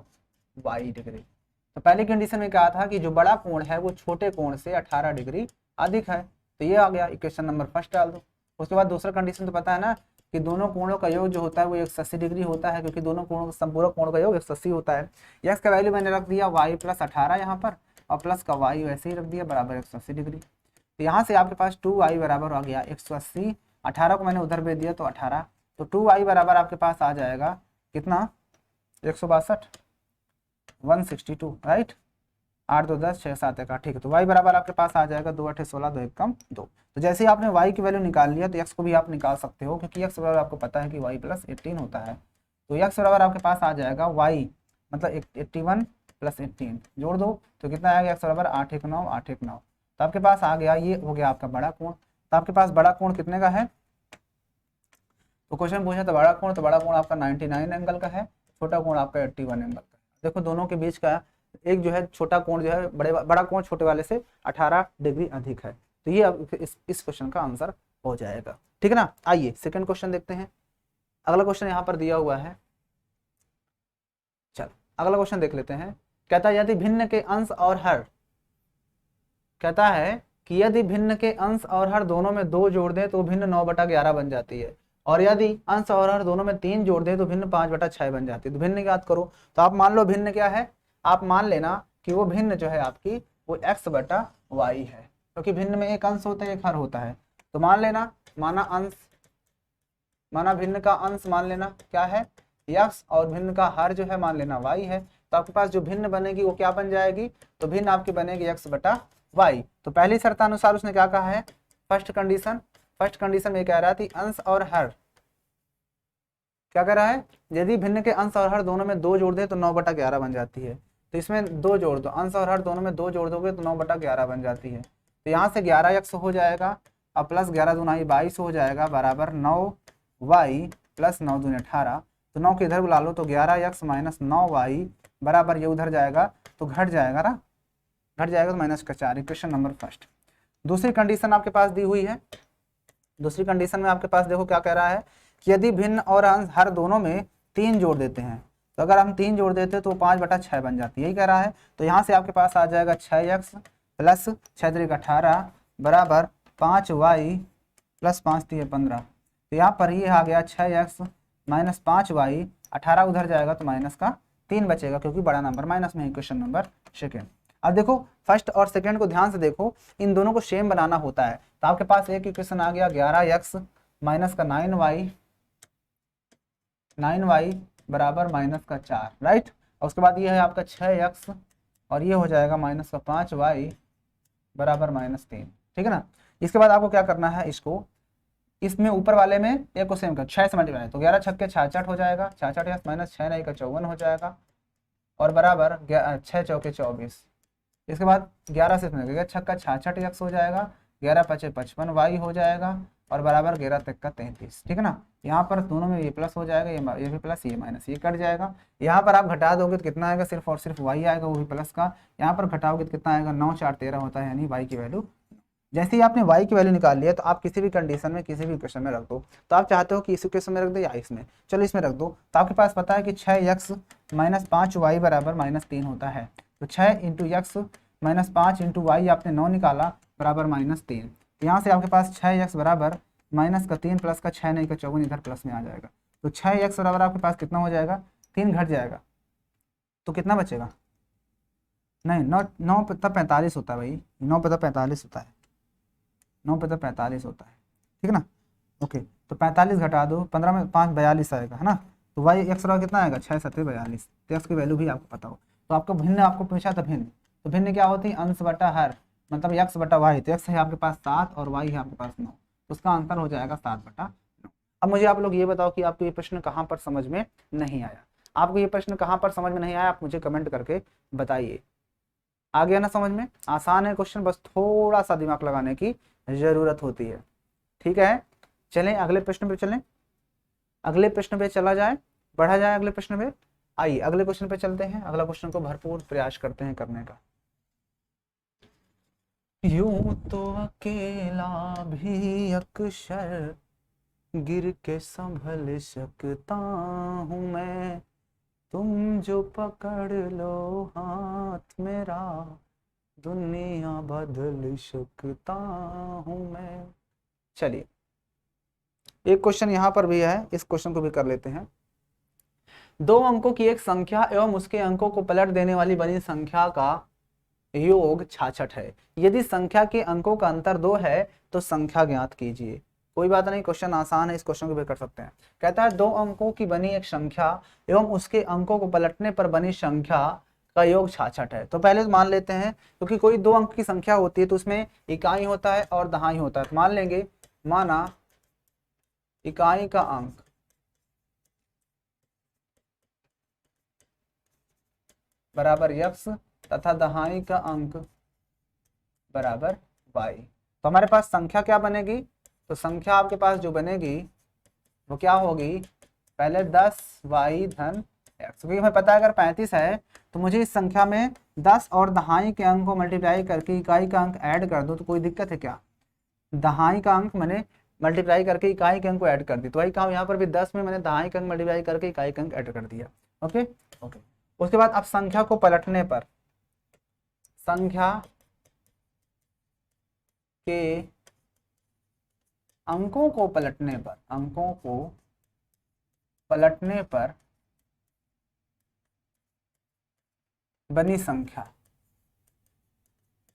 y डिग्री। तो पहली कंडीशन में कहा था कि जो बड़ा कोण है वो छोटे कोण से 18 डिग्री अधिक है, तो ये आ गया, इक्वेशन नंबर फर्स्ट डाल दो। उसके बाद दूसरा कंडीशन तो पता है ना, कि दोनों कोणों का योग जो होता है वो 180 डिग्री होता है, क्योंकि दोनों कोणों संपूरक कोण का योग 180 होता है। यक्स का वैल्यू मैंने रख दिया y प्लस 18 यहाँ पर, और प्लस का y वैसे ही रख दिया बराबर 180 डिग्री। तो यहाँ से आपके पास 2y बराबर आ गया 180, 18 को मैंने उधर भेज दिया तो 18, तो 2y बराबर आपके पास आ जाएगा कितना, 162, 162, राइट। 8 2 10 6 7 1 8, ठीक है। तो y बराबर आपके पास आ जाएगा 2 8 16 2 1 कम 2। तो जैसे ही आपने y की वैल्यू निकाल लिया तो x को भी आप निकाल सकते हो, क्योंकि x बराबर आपको पता है कि y प्लस 18 होता है। तो x बराबर आपके पास आ जाएगा y मतलब 81 प्लस 18 जोड़ दो तो कितना आएगा, x बराबर 8 1 9 8 1 9। तो आपके पास आ गया, ये हो गया आपका बड़ा कोण। तो आपके पास बड़ा कोण कितने का है, तो क्वेश्चन पूछा तो बड़ा कोण आपका 99 एंगल का है, छोटा कोण आपका 81 एंगल का है। देखो दोनों के बीच का एक जो है छोटा कोण जो है बड़ा कोण छोटे वाले से 18 डिग्री अधिक है। तो ये अब इस क्वेश्चन का आंसर हो जाएगा, ठीक है ना। आइए सेकंड क्वेश्चन देखते हैं। अगला क्वेश्चन यहाँ पर दिया हुआ है, चल अगला क्वेश्चन देख लेते हैं। कहता है यदि भिन्न के अंश और हर, कहता है कि यदि भिन्न के अंश और हर दोनों में 2 जोड़ दें तो भिन्न 9/11 बन जाती है, और यदि अंश और हर दोनों में 3 जोड़ दें तो भिन्न 5/6 बन जाती है। तो भिन्न की बात करो तो आप मान लो भिन्न क्या है, आप मान लेना कि वो भिन्न जो है आपकी वो x/y है, क्योंकि भिन्न में एक अंश होता है एक हर होता है। तो मान लेना, माना भिन्न का अंश मान लेना क्या है x, और भिन्न का हर जो है मान लेना y है। तो आपके पास जो भिन्न बनेगी वो क्या बन जाएगी, तो भिन्न आपकी बनेगी x/y। तो पहली शर्तानुसार उसने क्या कहा है, फर्स्ट कंडीशन में कह रहा था अंश और हर, क्या कह रहा है, यदि भिन्न के अंश और हर दोनों में 2 जोड़ दे तो 9/11 बन जाती है। तो इसमें 2 जोड़ दो, अंश और हर दोनों में 2 जोड़ दोगे तो 9/11 बन जाती है। तो यहाँ से 11x हो जाएगा और प्लस 11 दूना 22 हो जाएगा बराबर 9y प्लस 9 दूनी 18। तो 9 के इधर बुला लो तो 11x माइनस 9y बराबर ये उधर जाएगा तो घट जाएगा ना, घट जाएगा तो -4। Equation number first. दूसरी कंडीशन आपके पास दी हुई है। दूसरी कंडीशन में आपके पास देखो क्या कह रहा है कि यदि भिन्न और अंश हर दोनों में 3 जोड़ देते हैं, तो अगर हम 3 जोड़ देते हैं तो 5/6 बन जाती है, यही कह रहा है। तो यहाँ से आपके पास आ जाएगा 6x प्लस 6 3 18 बराबर 5y प्लस 5 3 15। तो यहाँ पर ये आ गया 6x माइनस 5y, 18 उधर जाएगा तो माइनस का 3 बचेगा, क्योंकि बड़ा नंबर माइनस में है। Question number second. अब देखो फर्स्ट और सेकंड को ध्यान से देखो, इन दोनों को सेम बनाना होता है। तो आपके पास एक इक्वेशन आ गया 11x माइनस का 9y बराबर माइनस का 4, राइट। और उसके बाद ये है आपका 6x और ये हो जाएगा माइनस का 5y बराबर -3, ठीक है ना। इसके बाद आपको क्या करना है, इसको इसमें ऊपर वाले में एक को सेम कर 6 से मल्टीप्लाई, तो 11 छक्के 66 हो जाएगा, 66 माइनस 6 नहीं का 54 हो जाएगा, और बराबर 6 चौके 24। इसके बाद 11 से 6 66x हो जाएगा, 11 5 55 y हो जाएगा, और बराबर 11 तक का 33, ठीक है ना। यहाँ पर दोनों में ये प्लस हो जाएगा, ये भी प्लस ये माइनस, ये कट जाएगा। यहाँ पर आप घटा दोगे तो कितना आएगा, सिर्फ और सिर्फ y आएगा, वो भी प्लस का। यहाँ पर घटाओगे तो कितना आएगा, 9 4 13 होता है, यानी y की वैल्यू। जैसे ही आपने y की वैल्यू निकाल लिया तो आप किसी भी कंडीशन में किसी भी इक्वेशन में रख दो। तो आप चाहते हो कि इस इक्वेशन में रख दो या इसमें, चलो इसमें रख दो। तो आपके पास पता है कि 6x माइनस 5y बराबर -3 होता है। तो 6 into x minus 5 into Y आपने 9 निकाला बराबर -3। यहाँ से आपके पास 6x बराबर माइनस का 3 प्लस का 6 नहीं का 54 इधर प्लस में आ जाएगा। तो 6x बराबर आपके पास कितना हो जाएगा, 3 घट जाएगा तो कितना बचेगा, नहीं 9 पता 45 होता है भाई, 9 पता 45 होता है, 9 पता 45 होता है, ठीक है ना। ओके, तो 45 घटा दो, 15 में 5 42 आएगा, है ना। तो वाई एक्स बराबर कितना आएगा, 6 7 42। तो एक्स की वैल्यू भी आपको पता हो। तो आपको भिन्न आपको पूछा था भिन्न, तो भिन्न क्या होती है, अंश बटा हर, मतलब x बटा वाई। तो x है आपके पास 7 और y है आपके पास 9, तो उसका आंसर हो जाएगा 7/9। अब मुझे आप लोग ये बताओ कि आपको ये प्रश्न कहाँ पर समझ में नहीं आया, आपको ये प्रश्न कहाँ पर समझ में नहीं आया, आप मुझे कमेंट करके बताइए। आ गया ना समझ में, आसान है क्वेश्चन, बस थोड़ा सा दिमाग लगाने की जरूरत होती है, ठीक है। चलें अगले प्रश्न पे चलें, अगले प्रश्न पे चला जाए, बढ़ा जाए अगले प्रश्न पे। आइए अगले क्वेश्चन पे चलते हैं, अगला क्वेश्चन को भरपूर प्रयास करते हैं करने का। यूं तो अकेला भी अक्सर गिर के संभल सकता हूँ मैं, तुम जो पकड़ लो हाथ मेरा दुनिया बदल सकता हूँ मैं। चलिए एक क्वेश्चन यहाँ पर भी है, इस क्वेश्चन को भी कर लेते हैं। दो अंकों की एक संख्या एवं उसके अंकों को पलट देने वाली बनी संख्या का योग 66 है। यदि संख्या के अंकों का अंतर 2 है तो संख्या ज्ञात कीजिए। कोई बात नहीं, क्वेश्चन आसान है, इस क्वेश्चन को भी कर सकते हैं। कहता है दो अंकों की बनी एक संख्या एवं उसके अंकों को पलटने पर बनी संख्या का योग 66 है। तो पहले मान लेते हैं, क्योंकि कोई दो अंक की संख्या होती है तो उसमें इकाई होता है और दहाई होता है। तो मान लेंगे, माना इकाई का अंक बराबर x तथा दहाई का अंक बराबर y। तो हमारे पास संख्या क्या बनेगी? तो संख्या आपके पास जो बनेगी वो क्या होगी? पहले 10y धन x, क्योंकि हमें पता है अगर 35 है तो मुझे इस संख्या में 10 और दहाई के अंक को मल्टीप्लाई करके इकाई का अंक ऐड कर दो, तो कोई दिक्कत है क्या? दहाई का अंक मैंने मल्टीप्लाई करके इकाई के अंक को ऐड कर दी, तो वही कहा यहाँ पर भी 10 में मैंने दहाई का अंक मल्टीप्लाई करके इकाई का अंक ऐड कर दिया। Okay okay. उसके बाद अब संख्या को पलटने पर, संख्या के अंकों को पलटने पर, अंकों को पलटने पर बनी संख्या,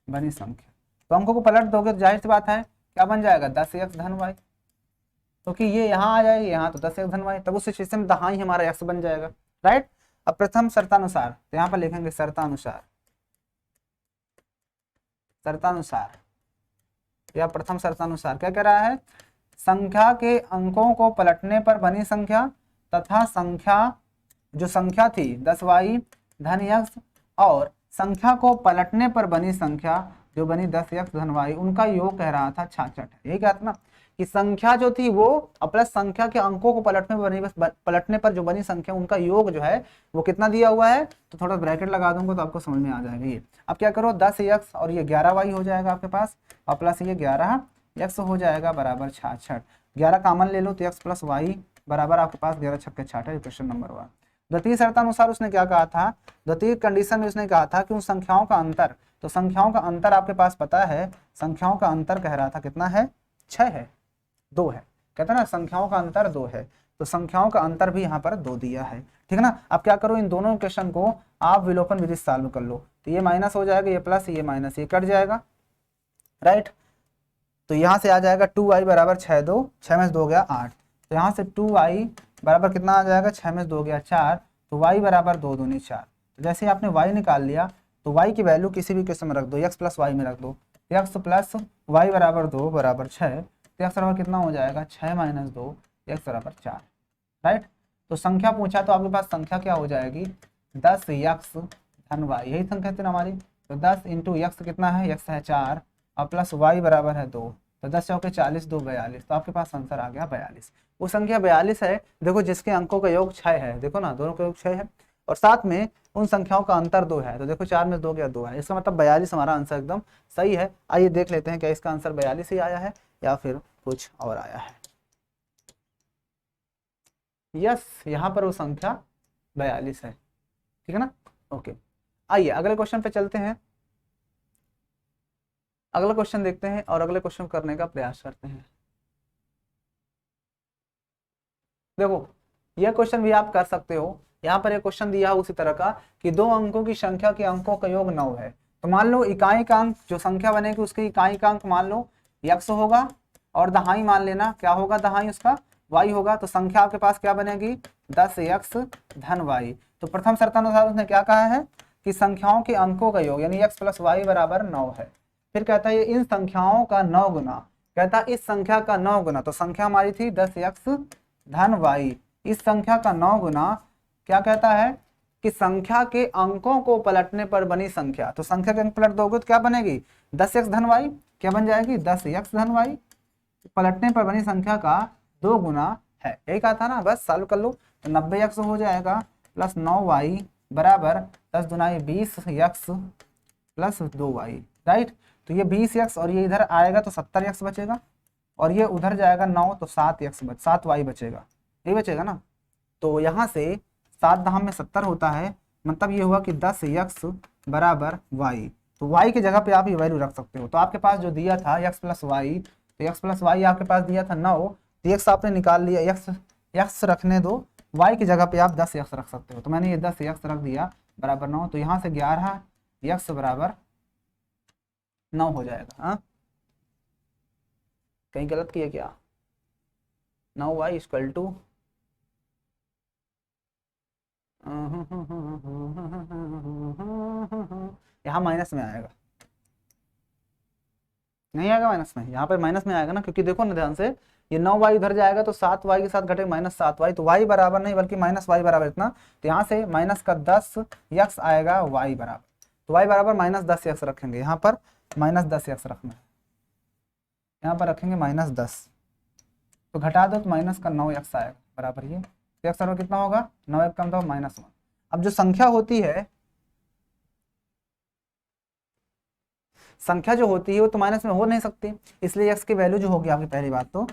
बनी संख्या। तो अंकों को पलट दोगे तो जाहिर सी बात है क्या बन जाएगा? 10x धन y, क्योंकि ये यहाँ आ जाएगी यहाँ, तो 10x धन y, तब उस सिचुएशन में दहाई हमारा x बन जाएगा, राइट। अब प्रथम शर्तानुसार, तो यहाँ पर लिखेंगे शर्तानुसार, शर्तानुसार या प्रथम शर्तानुसार क्या कह रहा है? संख्या के अंकों को पलटने पर बनी संख्या तथा संख्या, जो संख्या थी 10y धन x, और संख्या को पलटने पर बनी संख्या जो बनी 10x धन y, उनका योग कह रहा था 66 है। यही कहा था ना कि संख्या जो थी वो प्लस संख्या के अंकों को पलटने पर बनी, बस पलटने पर जो बनी संख्या उनका योग जो है वो कितना दिया हुआ है? तो थोड़ा ब्रैकेट लगा दूंगा तो आपको समझ में आ जाएगा। ये अब क्या करो, 10x और ये 11y हो जाएगा आपके पास, और प्लस ये 11x हो जाएगा बराबर 66। 11 कामन ले लो तो x प्लस वाई बराबर आपके पास 11 छक्के 66, क्वेश्चन नंबर 1। द्वितीय शर्तानुसार उसने क्या कहा था? द्वितीय कंडीशन में उसने कहा था कि उन संख्याओं का अंतर, तो संख्याओं का अंतर आपके पास पता है, संख्याओं का अंतर कह रहा था कितना है? 6 है, 2 है, कहता ना संख्याओं का अंतर 2 है, तो संख्याओं का अंतर भी यहाँ पर 2 दिया है, ठीक है ना। अब क्या करो, इन दोनों क्वेश्चन को आप विलोपन विधि से सॉल्व कर लो, तो ये माइनस हो जाएगा, ये प्लस, ये माइनस, ये कट जाएगा, राइट। तो यहाँ से आ जाएगा 2y बराबर 6 2, 6 में से 2 गया 8, तो यहाँ से 2y बराबर कितना आ जाएगा? 6 में से 2 गया 4, तो y बराबर 2 दूनी 4। तो जैसे आपने y निकाल लिया तो y की वैल्यू किसी भी क्वेश्चन में रख दो, x प्लस वाई में रख दो, x प्लस वाई बराबर 2 बराबर 6, तो x बराबर कितना हो जाएगा? 6 माइनस 2, x बराबर 4, राइट। तो संख्या पूछा तो आपके पास संख्या क्या हो जाएगी? 10x धन y, यही संख्या थी ना हमारी, तो 10 इंटू x कितना है? x है 4 और प्लस y बराबर है 2, तो 10 चौके 40, 2 42, तो आपके पास आंसर आ गया 42। वो संख्या 42 है, देखो जिसके अंकों का योग 6 है, देखो ना दोनों का योग 6 है, और साथ में उन संख्याओं का अंतर 2 है, तो देखो 4 में 2 गया 2 है, इसका मतलब 42 हमारा आंसर एकदम सही है। आइए देख लेते हैं क्या इसका आंसर 42 ही आया है या फिर कुछ और आया है। यस, यहाँ पर वो संख्या 42 है, ठीक है ना। ओके, आइए अगले क्वेश्चन पे चलते हैं, अगला क्वेश्चन देखते हैं और अगले क्वेश्चन करने का प्रयास करते हैं। देखो यह क्वेश्चन भी आप कर सकते हो, यहाँ पर एक क्वेश्चन दिया है उसी तरह का कि दो अंकों की संख्या के अंकों का योग 9 है, तो मान लो इकाई का अंक जो संख्या बनेगी उसकी इकाई का अंक मान लो x होगा और दहाई मान लेना क्या होगा? दहाई उसका y होगा, तो संख्या आपके पास क्या बनेगी? 10x धन y। तो प्रथम शर्तानुसार उसने क्या कहा है कि संख्याओं के अंकों का योग यानी x प्लस वाई बराबर 9 है। फिर कहता है इन संख्याओं का 9 गुना, कहता है इस संख्या का 9 गुना, तो संख्या हमारी थी 10x धन y, इस संख्या का 9 गुना क्या कहता है कि संख्या के अंकों को पलटने पर बनी संख्या, तो संख्या के अंक पलट दोगे तो क्या बनेगी? 10x धन y, क्या बन जाएगी? 10x धन y, पलटने पर बनी संख्या का 2 गुना है, यही कहा था ना, बस सॉल्व कर लो, तो 90x हो जाएगा प्लस 9y बराबर 10 Dunai 20x plus 2y, right. तो ये 20x और ये इधर आएगा तो 70x बचेगा, और ये उधर जाएगा 9 तो 7y बचेगा, यही बचेगा ना। तो यहाँ से 7 दहम में 70 होता है, मतलब ये हुआ कि 10x बराबर y, तो y की जगह पे आप ये वैल्यू रख सकते हो। तो आपके पास जो दिया था x प्लस वाई, तो x प्लस वाई आपके पास दिया था 9, तो x आपने निकाल लिया, x रखने दो, y की जगह पे आप 10x रख सकते हो, तो मैंने ये 10x रख दिया बराबर 9, तो यहाँ से 11x बराबर 9 हो जाएगा। हाँ, कहीं गलत किया क्या? 9y इक्वल टू यहाँ माइनस में आएगा, नहीं आएगा माइनस में, यहाँ पर माइनस में आएगा ना, क्योंकि देखो ना ध्यान से, ये 9y उधर जाएगा तो 7y के साथ घटेगा -7y, तो y बराबर नहीं बल्कि -y बराबर इतना, तो यहाँ से माइनस का 10x आएगा y बराबर, तो y बराबर -10x रखेंगे, यहाँ पर -10x रखना है, यहाँ पर रखेंगे -10, तो घटा दो तो माइनस का 9x आएगा बराबर ये, तो x बराबर कितना होगा, 9 एक कम तो -1। अब जो संख्या होती है, संख्या जो होती है वो तो माइनस में हो नहीं सकती, इसलिए x की वैल्यू जो होगी आपकी पहली बात तो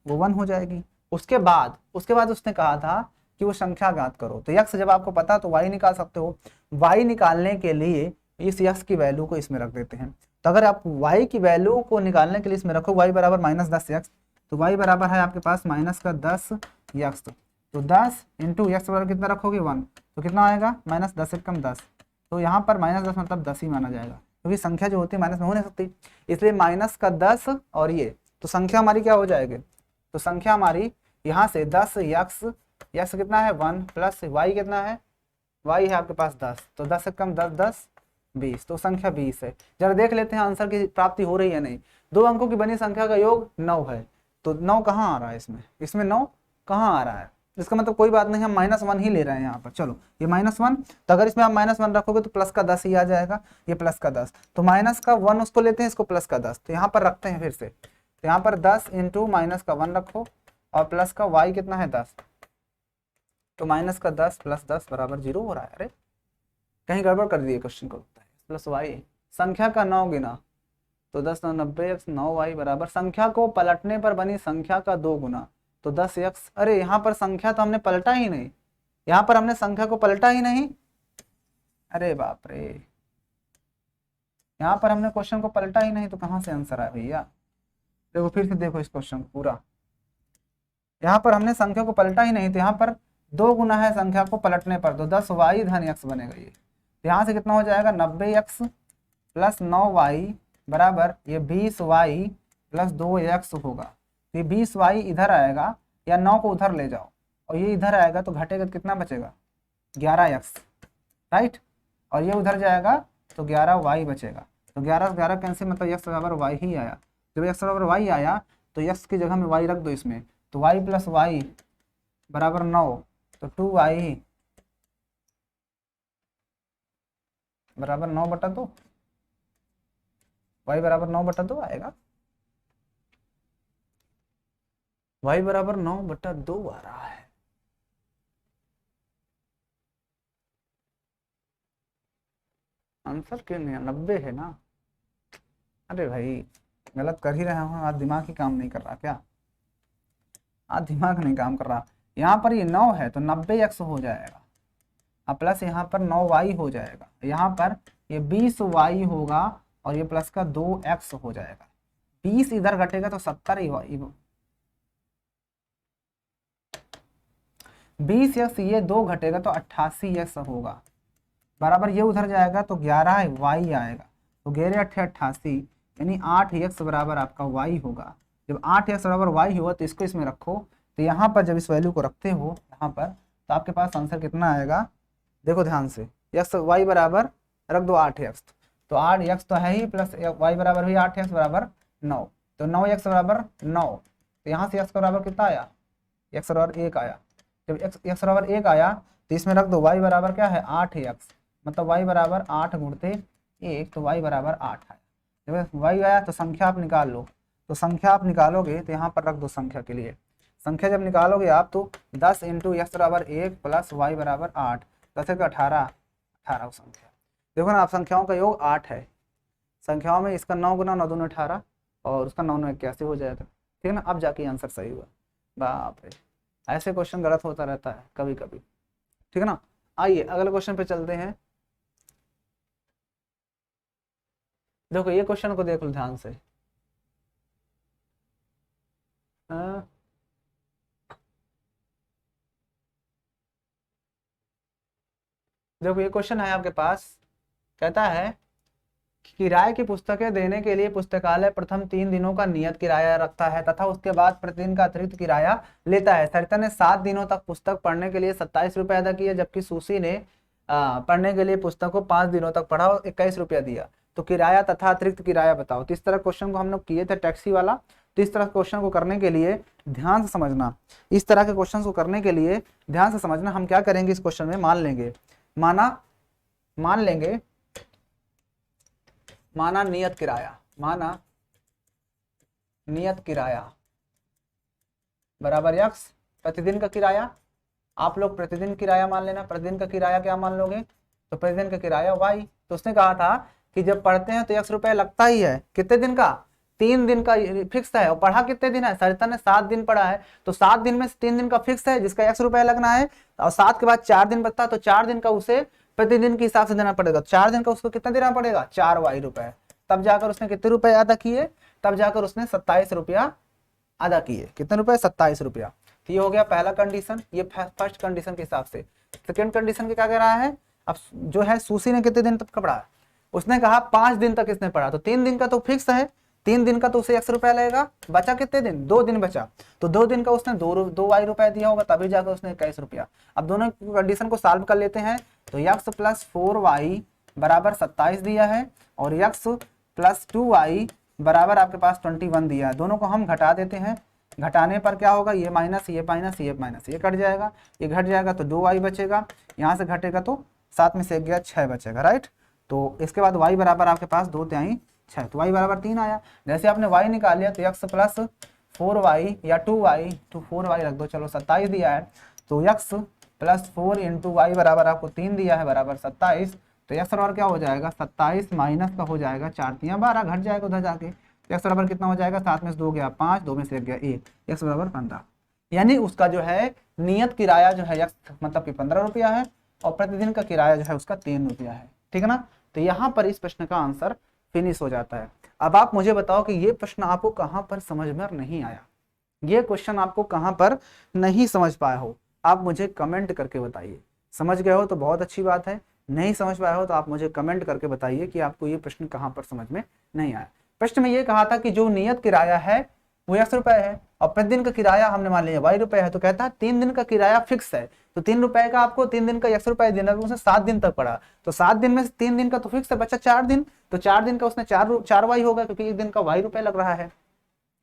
वो 1 हो जाएगी। उसके बाद उसने कहा था कि वो संख्या ज्ञात करो, तो x जब आपको पता तो y निकाल सकते हो, y निकालने के लिए इस x की वैल्यू को इसमें रख देते हैं, तो अगर आप y की वैल्यू को निकालने के लिए इसमें रखो y बराबर -10x, तो y बराबर है आपके पास माइनस का 10x, तो 10 इंटू एक्स बराबर कितना रखोगे 1, तो कितना आएगा -10 एक कम 10, तो यहाँ पर -10 मतलब 10 ही माना जाएगा, क्योंकि संख्या जो होती है माइनस में हो नहीं सकती, इसलिए माइनस का 10 और ये, तो संख्या हमारी क्या हो जाएगी, तो संख्या हमारी यहाँ से 10x, x कितना है 1 प्लस y कितना है, y है आपके पास 10, तो 10 से कम 10 10 20, तो संख्या 20 है। जरा देख लेते हैं आंसर की प्राप्ति हो रही है नहीं, 2 अंकों की बनी संख्या का योग 9 है, तो 9 कहाँ आ रहा है इसमें 9 कहाँ आ रहा है, इसका मतलब कोई बात नहीं, हम -1 ही ले रहे हैं यहाँ पर, चलो ये -1, तो अगर इसमें आप -1 रखोगे तो प्लस का 10 ही आ जाएगा, ये प्लस का 10, तो माइनस का 1 उसको लेते हैं, इसको प्लस का 10, तो यहाँ पर रखते हैं फिर से, तो यहाँ पर 10 इंटू माइनस का 1 रखो और प्लस का y कितना है 10, तो माइनस का 10 प्लस 10 बराबर 0 हो रहा है। अरे कहीं गड़बड़ कर दिए क्वेश्चन को, लगता है प्लस y, संख्या का 9 गुना, तो 10 9 90x 9y बराबर, संख्या को पलटने पर बनी संख्या का 2 गुना, तो 10x, अरे यहाँ पर संख्या तो हमने पलटा ही नहीं, यहाँ पर हमने संख्या को पलटा ही नहीं, अरे बाप रे, यहाँ पर हमने क्वेश्चन को पलटा ही नहीं, तो कहाँ से आंसर आया भैया, देखो फिर से देखो इस क्वेश्चन को पूरा, यहाँ पर हमने संख्या को पलटा ही नहीं, तो यहाँ पर 2 गुना है संख्या को पलटने पर, तो 10y धन x बनेगा ये, तो यहाँ से कितना हो जाएगा 90x प्लस 9y बराबर ये 20y प्लस 2x होगा, ये 20y इधर आएगा, या 9 को उधर ले जाओ और ये इधर आएगा, तो घटेगा तो कितना बचेगा 11x, राइट, और ये उधर जाएगा तो 11y बचेगा, तो 11 11 कैंसिल, मतलब x बराबर y ही आया, जब x बराबर y आया तो x की जगह में y रख दो इसमें, तो y प्लस y बराबर 9, तो 2y बराबर 9/2, y बराबर 9/2 आएगा, y बराबर 9/2 आ रहा है। आंसर क्यों नहीं, 90 है ना, अरे भाई गलत कर ही रहा हूँ, आज दिमाग ही काम नहीं कर रहा क्या, आज दिमाग नहीं काम कर रहा, यहाँ पर ये 9 है तो 90x हो जाएगा, अब प्लस यहाँ पर 9y हो जाएगा, यहाँ पर ये 20y होगा और ये प्लस का 2x हो जाएगा, 20 इधर घटेगा तो 70 ही 20x, ये 2 घटेगा तो 88x होगा, बराबर ये उधर जाएगा तो 11y आएगा, तो 11×8 = 88, यानी 8x बराबर आपका y होगा, जब 8x बराबर y हुआ तो इसको इसमें रखो, तो यहाँ पर जब इस वैल्यू को रखते हो यहाँ पर, तो आपके पास आंसर कितना आएगा, देखो ध्यान से, x y बराबर रख दो 8x, तो 8x तो है ही, प्लस y बराबर हुई 8x बराबर 9, तो 9x बराबर 9, तो यहाँ से x बराबर कितना आया, x बराबर 1 आया, जब x बराबर 1 आया तो इसमें रख दो y बराबर क्या है 8x, मतलब y बराबर 8 गुणते 1, तो y बराबर 8 आया, जब y आया तो संख्या आप निकाल लो, तो संख्या आप निकालोगे तो यहाँ पर रख दो संख्या के लिए, संख्या जब निकालोगे आप तो 10 इंटू x बराबर 1 प्लस y बराबर 8, 10 एक 18 संख्या, देखो ना आप संख्याओं का योग 8 है, संख्याओं में इसका 9 गुना 9 दूनी 18 और उसका 9 9 81 हो जाएगा, ठीक है ना, अब जाके आंसर सही हुआ, बाप रे ऐसे क्वेश्चन गलत होता रहता है कभी कभी, ठीक है ना। आइए अगले क्वेश्चन पे चलते हैं, देखो ये क्वेश्चन को देख लो ध्यान से, देखो ये क्वेश्चन है आपके पास, कहता है कि किराए की पुस्तकें देने के लिए पुस्तकालय प्रथम 3 दिनों का नियत किराया रखता है तथा उसके बाद प्रतिदिन का अतिरिक्त किराया लेता है। सरिता ने 7 दिनों तक पुस्तक पढ़ने के लिए 27 रुपये अदा किए, जबकि सुशी ने पढ़ने के लिए पुस्तक को 5 दिनों तक पढ़ा और 21 रुपया दिया। तो किराया तथा अतिरिक्त किराया बताओ। तो इस तरह क्वेश्चन को हम लोग किए थे टैक्सी वाला। तो इस तरह क्वेश्चन को करने के लिए ध्यान से समझना, इस तरह के क्वेश्चन को करने के लिए ध्यान से समझना। हम क्या करेंगे इस क्वेश्चन में, माना नियत किराया बराबर यक्स प्रतिदिन का किराया। आप लोग प्रतिदिन किराया मान लेना। प्रतिदिन का किराया क्या मान लोगे, तो प्रतिदिन का किराया वाई। तो उसने कहा था कि जब पढ़ते हैं तो x रुपये लगता ही है। कितने दिन का, 3 दिन का फिक्स है। और पढ़ा कितने दिन है, सरिता ने 7 दिन पढ़ा है। तो 7 दिन में से 3 दिन का फिक्स है जिसका x रुपये लगना है, और 7 के बाद 4 दिन बचता है, तो 4 दिन का उसे प्रतिदिन के हिसाब से देना पड़ेगा। 4 दिन का उसको कितना देना पड़ेगा, 4 वाई रुपए। तब जाकर उसने कितने रुपए अदा किए, तब जाकर उसने 27 रुपया अदा किए। कितने रुपए, 27 रुपया। तो ये हो गया पहला कंडीशन, ये फर्स्ट कंडीशन के हिसाब से। सेकंड कंडीशन के क्या कह रहा है, अब जो है सुशी ने कितने दिन तक पढ़ा, उसने कहा 5 दिन तक इसने पढ़ा। तो 3 दिन का तो फिक्स है, 3 दिन का तो उसे 100 रुपया लगेगा। बचा कितने दिन, 2 दिन बचा। तो 2 दिन का उसने 2 वाई रुपया दिया होगा, तभी जाकर उसने 21 रुपया। अब दोनों कंडीशन को सॉल्व कर लेते हैं। तो यक्स प्लस 4y बराबर 27 दिया है, और यक्स प्लस 2y बराबर आपके पास 21 दिया है। दोनों को हम घटा देते हैं। घटाने पर क्या होगा, ये माइनस ये माइनस ये माइनस ये कट जाएगा, ये घट जाएगा तो 2y बचेगा। यहाँ से घटेगा तो 7 में से 1 गया 6 बचेगा, राइट। तो इसके बाद y बराबर आपके पास 2 तिहाई 6, तो y बराबर 3 आया। जैसे आपने y निकाल लिया तो x प्लस 4y या 2y, तो 4y रख दो, चलो 27 दिया है। तो x प्लस 4 इंटू वाई बराबर आपको 3 दिया है, बराबर 27। तो x बराबर क्या हो जाएगा, 27 माइनस का हो जाएगा 4 तिहाई 12, घट जाएगा उधर जाके। तो x बराबर कितना हो जाएगा, 7 में से 2 गया 5, 2 में से 1 गया 1, x बराबर 15। यानी उसका जो है नियत किराया जो है x मतलब कि 15 रुपया है, और प्रतिदिन का किराया जो है उसका 3 रुपया है, ठीक है ना। तो यहाँ पर इस प्रश्न का आंसर फिनिश हो जाता है। अब आप मुझे बताओ कि ये प्रश्न आपको कहाँ पर समझ में नहीं आया, ये क्वेश्चन आपको कहाँ पर नहीं समझ पाए हो, आप मुझे कमेंट करके बताइए। समझ गए हो तो बहुत अच्छी बात है, नहीं समझ पाए हो तो आप मुझे कमेंट करके बताइए कि आपको ये प्रश्न कहाँ पर समझ में नहीं आया। प्रश्न में ये कहा था कि जो नियत किराया है वो 100 रुपए है, और प्रतिदिन का किराया हमने मान लिया y रुपए है। तो कहता है 3 दिन का किराया फिक्स है, तो 3 रुपए का आपको 3 दिन का 100 रुपए देना, उसने 7 दिन तक पढ़ा। तो 7 दिन में से 3 दिन का तो फिक्स है, बचा 4 दिन। तो 4 दिन का उसने 4 वाई होगा, क्योंकि 1 दिन का y रुपए लग रहा है।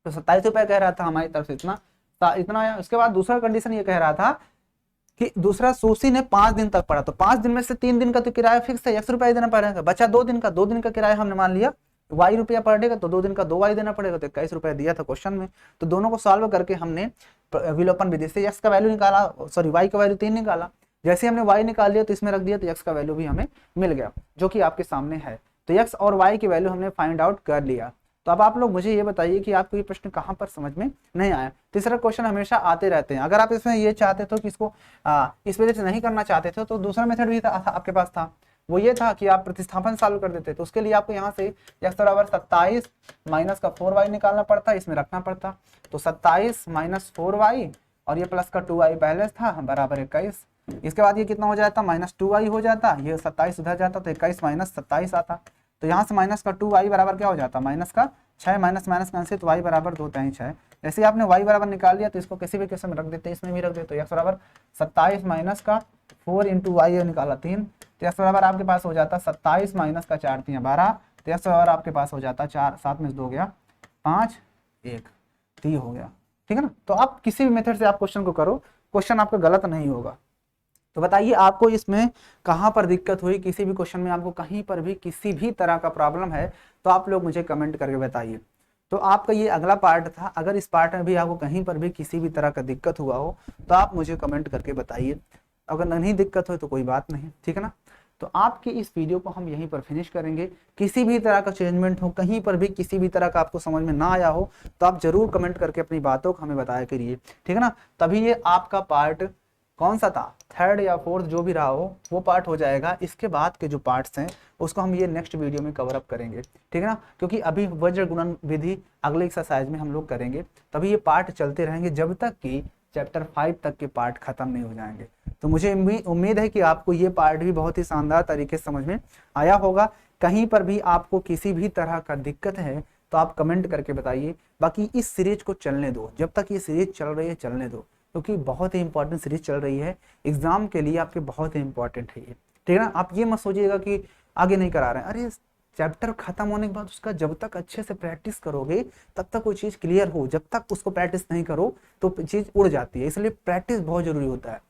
तो 27 रुपए कह रहा था हमारी तरफ से, इतना आया। उसके बाद दूसरा कंडीशन ये कह रहा था कि दूसरा सुशी ने 5 दिन तक पढ़ा। तो 5 दिन में से 3 दिन का तो किराया फिक्स है, 100 रुपया देना पड़ेगा। बचा 2 दिन का, 2 दिन का किराया हमने मान लिया वाई रुपया पड़ेगा, तो 2 दिन का 2 वाई देना पड़ेगा। तो 21 रुपया दिया था क्वेश्चन में। तो दोनों को सॉल्व करके हमने विलोपन विधि से x का वैल्यू निकाला, सॉरी y का वैल्यू 3 निकाला। जैसे हमने y निकाल लिया तो इसमें रख दिया, तो x का वैल्यू भी हमें मिल गया, जो कि आपके सामने है। तो x और y की वैल्यू हमने फाइंड आउट कर लिया। तो अब आप लोग मुझे ये बताइए कि आपको ये प्रश्न कहाँ पर समझ में नहीं आया। तीसरा क्वेश्चन हमेशा आते रहते हैं। अगर आप इसमें ये चाहते थे कि इसको इस वजह से नहीं करना चाहते थे, तो दूसरा मेथड भी था, आपके पास था, वो ये था कि आप प्रतिस्थापन सॉल्व कर देते। तो उसके लिए आपको यहाँ से x बराबर 27 माइनस का 4y निकालना पड़ता, इसमें रखना पड़ता। तो 27 माइनस 4y और ये प्लस का 2y बैलेंस था बराबर 21। इसके बाद ये कितना हो जाता, माइनस 2y हो जाता, ये 27 उधर जाता, तो 21 माइनस 27 आता। तो यहाँ से माइनस का 2y बराबर क्या हो जाता, माइनस का 6, माइनस माइनस कैंसिल, तो y बराबर 2 तिहाई 6। जैसे आपने y बराबर निकाल लिया तो इसको किसी भी केस में रख देते, इसमें भी रख देते। तो x बराबर 27 माइनस का 4 इंटू वाई निकाला 3, तो x बराबर आपके पास हो जाता 27 माइनस का 4 तिहाई 12, तो x बराबर आपके पास हो जाता 4, 7 में से 2 गया 5, 1, तो ये हो गया, ठीक है ना। तो आप किसी भी मेथड से आप क्वेश्चन को करो, क्वेश्चन आपका गलत नहीं होगा। तो बताइए आपको इसमें कहाँ पर दिक्कत हुई, किसी भी क्वेश्चन में आपको कहीं पर भी किसी भी तरह का प्रॉब्लम है तो आप लोग मुझे कमेंट करके बताइए। तो आपका ये अगला पार्ट था। अगर इस पार्ट में भी आपको कहीं पर भी किसी भी तरह का दिक्कत हुआ हो तो आप मुझे कमेंट करके बताइए। अगर नहीं दिक्कत हो तो कोई बात नहीं, ठीक है ना। तो आपकी इस वीडियो को हम यहीं पर फिनिश करेंगे। किसी भी तरह का चेंजमेंट हो, कहीं पर भी किसी भी तरह का आपको समझ में ना आया हो तो आप जरूर कमेंट करके अपनी बातों को हमें बताया करिए, ठीक है ना। तभी ये आपका पार्ट कौन सा था, 3rd या 4th जो भी रहा हो वो पार्ट हो जाएगा। इसके बाद के जो पार्ट्स हैं उसको हम ये नेक्स्ट वीडियो में कवर अप करेंगे, ठीक है ना। क्योंकि अभी वज्र गुणन विधि अगले एक्सरसाइज में हम लोग करेंगे, तभी ये पार्ट चलते रहेंगे जब तक कि चैप्टर 5 तक के पार्ट खत्म नहीं हो जाएंगे। तो मुझे उम्मीद है कि आपको ये पार्ट भी बहुत ही शानदार तरीके से समझ में आया होगा। कहीं पर भी आपको किसी भी तरह का दिक्कत है तो आप कमेंट करके बताइए। बाकी इस सीरीज को चलने दो, जब तक ये सीरीज चल रही है चलने दो, क्योंकि बहुत ही इंपॉर्टेंट सीरीज चल रही है, एग्जाम के लिए आपके बहुत ही इंपॉर्टेंट है ये, ठीक है ना। आप ये मत सोचिएगा कि आगे नहीं करा रहे हैं, अरे चैप्टर खत्म होने के बाद उसका जब तक अच्छे से प्रैक्टिस करोगे तब तक वो चीज क्लियर हो, जब तक उसको प्रैक्टिस नहीं करो तो चीज उड़ जाती है। इसलिए प्रैक्टिस बहुत जरूरी होता है,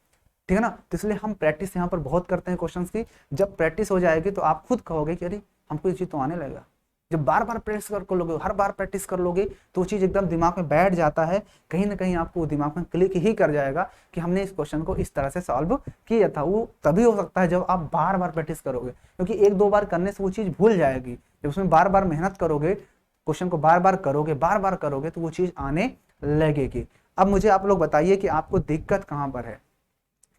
ठीक है ना। तो इसलिए हम प्रैक्टिस यहाँ पर बहुत करते हैं क्वेश्चंस की। जब प्रैक्टिस हो जाएगी तो आप खुद कहोगे कि अरे हमको ये चीज तो आने लगेगा। जब बार बार प्रैक्टिस कर लोगे, हर बार प्रैक्टिस कर लोगे तो वो चीज एकदम दिमाग में बैठ जाता है, कहीं ना कहीं आपको दिमाग में क्लिक ही कर जाएगा कि हमने इस क्वेश्चन को इस तरह से सॉल्व किया था। वो तभी हो सकता है जब आप बार बार प्रैक्टिस करोगे, क्योंकि एक दो बार करने से वो चीज भूल जाएगी। जब उसमें बार बार मेहनत करोगे, क्वेश्चन को बार बार करोगे तो वो चीज आने लगेगी। अब मुझे आप लोग बताइए कि आपको दिक्कत कहाँ पर है,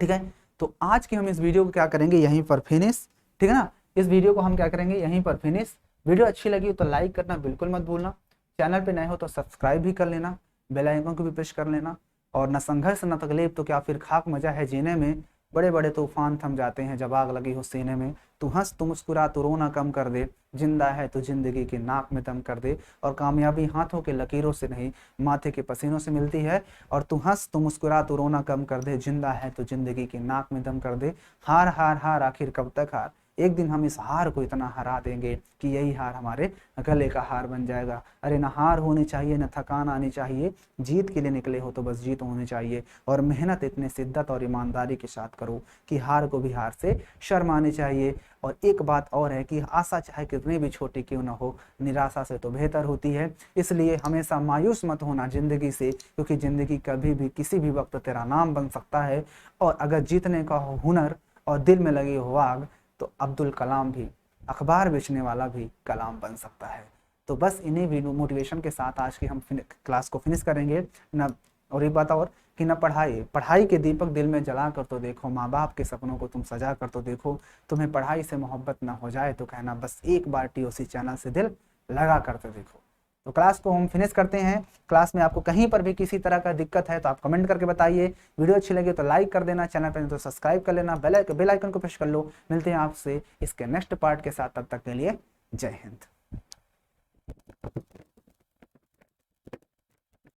ठीक है। तो आज की हम इस वीडियो को क्या करेंगे, यहीं पर फिनिश, ठीक है ना। इस वीडियो को हम क्या करेंगे, यहीं पर फिनिश। वीडियो अच्छी लगी तो लाइक करना बिल्कुल मत भूलना, चैनल पे नए हो तो सब्सक्राइब भी कर लेना, बेल आइकन को भी प्रेस कर लेना। और न संघर्ष न तकलीफ तो क्या फिर खाक मजा है जीने में, बड़े बड़े तूफान थम जाते हैं जब आग लगी हो सीने में। तू हंस तू मुस्कुरा तू रोना कम कर दे, जिंदा है तो जिंदगी के नाक में दम कर दे। और कामयाबी हाथों के लकीरों से नहीं माथे के पसीनों से मिलती है। और तू हंस तू मुस्कुरा तू रोना कम कर दे, जिंदा है तो जिंदगी के नाक में दम कर दे। हार हार हार आखिर कब तक हार, एक दिन हम इस हार को इतना हरा देंगे कि यही हार हमारे गले का हार बन जाएगा। अरे ना हार होनी चाहिए न थकान आनी चाहिए, जीत के लिए निकले हो तो बस जीत होनी चाहिए। और मेहनत इतने शिद्दत और ईमानदारी के साथ करो कि हार को भी हार से शर्म आनी चाहिए। और एक बात और है कि आशा चाहे कितनी भी छोटी क्यों ना हो, निराशा से तो बेहतर होती है। इसलिए हमेशा मायूस मत होना जिंदगी से, क्योंकि जिंदगी कभी भी किसी भी वक्त तेरा नाम बन सकता है। और अगर जीतने का हो हुनर और दिल में लगी हो आग, तो अब्दुल कलाम भी, अखबार बेचने वाला भी कलाम बन सकता है। तो बस इन्हीं वीडियो मोटिवेशन के साथ आज की हम क्लास को फिनिश करेंगे न। और एक बात और कि न पढ़ाई के दीपक दिल में जला कर तो देखो, माँ बाप के सपनों को तुम सजा कर तो देखो। तुम्हें पढ़ाई से मोहब्बत ना हो जाए तो कहना बस एक बार टीओसी चैनल से दिल लगा कर तो देखो। तो क्लास को हम फिनिश करते हैं। क्लास में आपको कहीं पर भी किसी तरह का दिक्कत है तो आप कमेंट करके बताइए। वीडियो अच्छी लगी तो लाइक कर देना, चैनल पर तो सब्सक्राइब कर लेना, बेल आइकन को प्रेस कर लो। मिलते हैं आपसे इसके नेक्स्ट पार्ट के साथ, तब तक के लिए जय हिंद।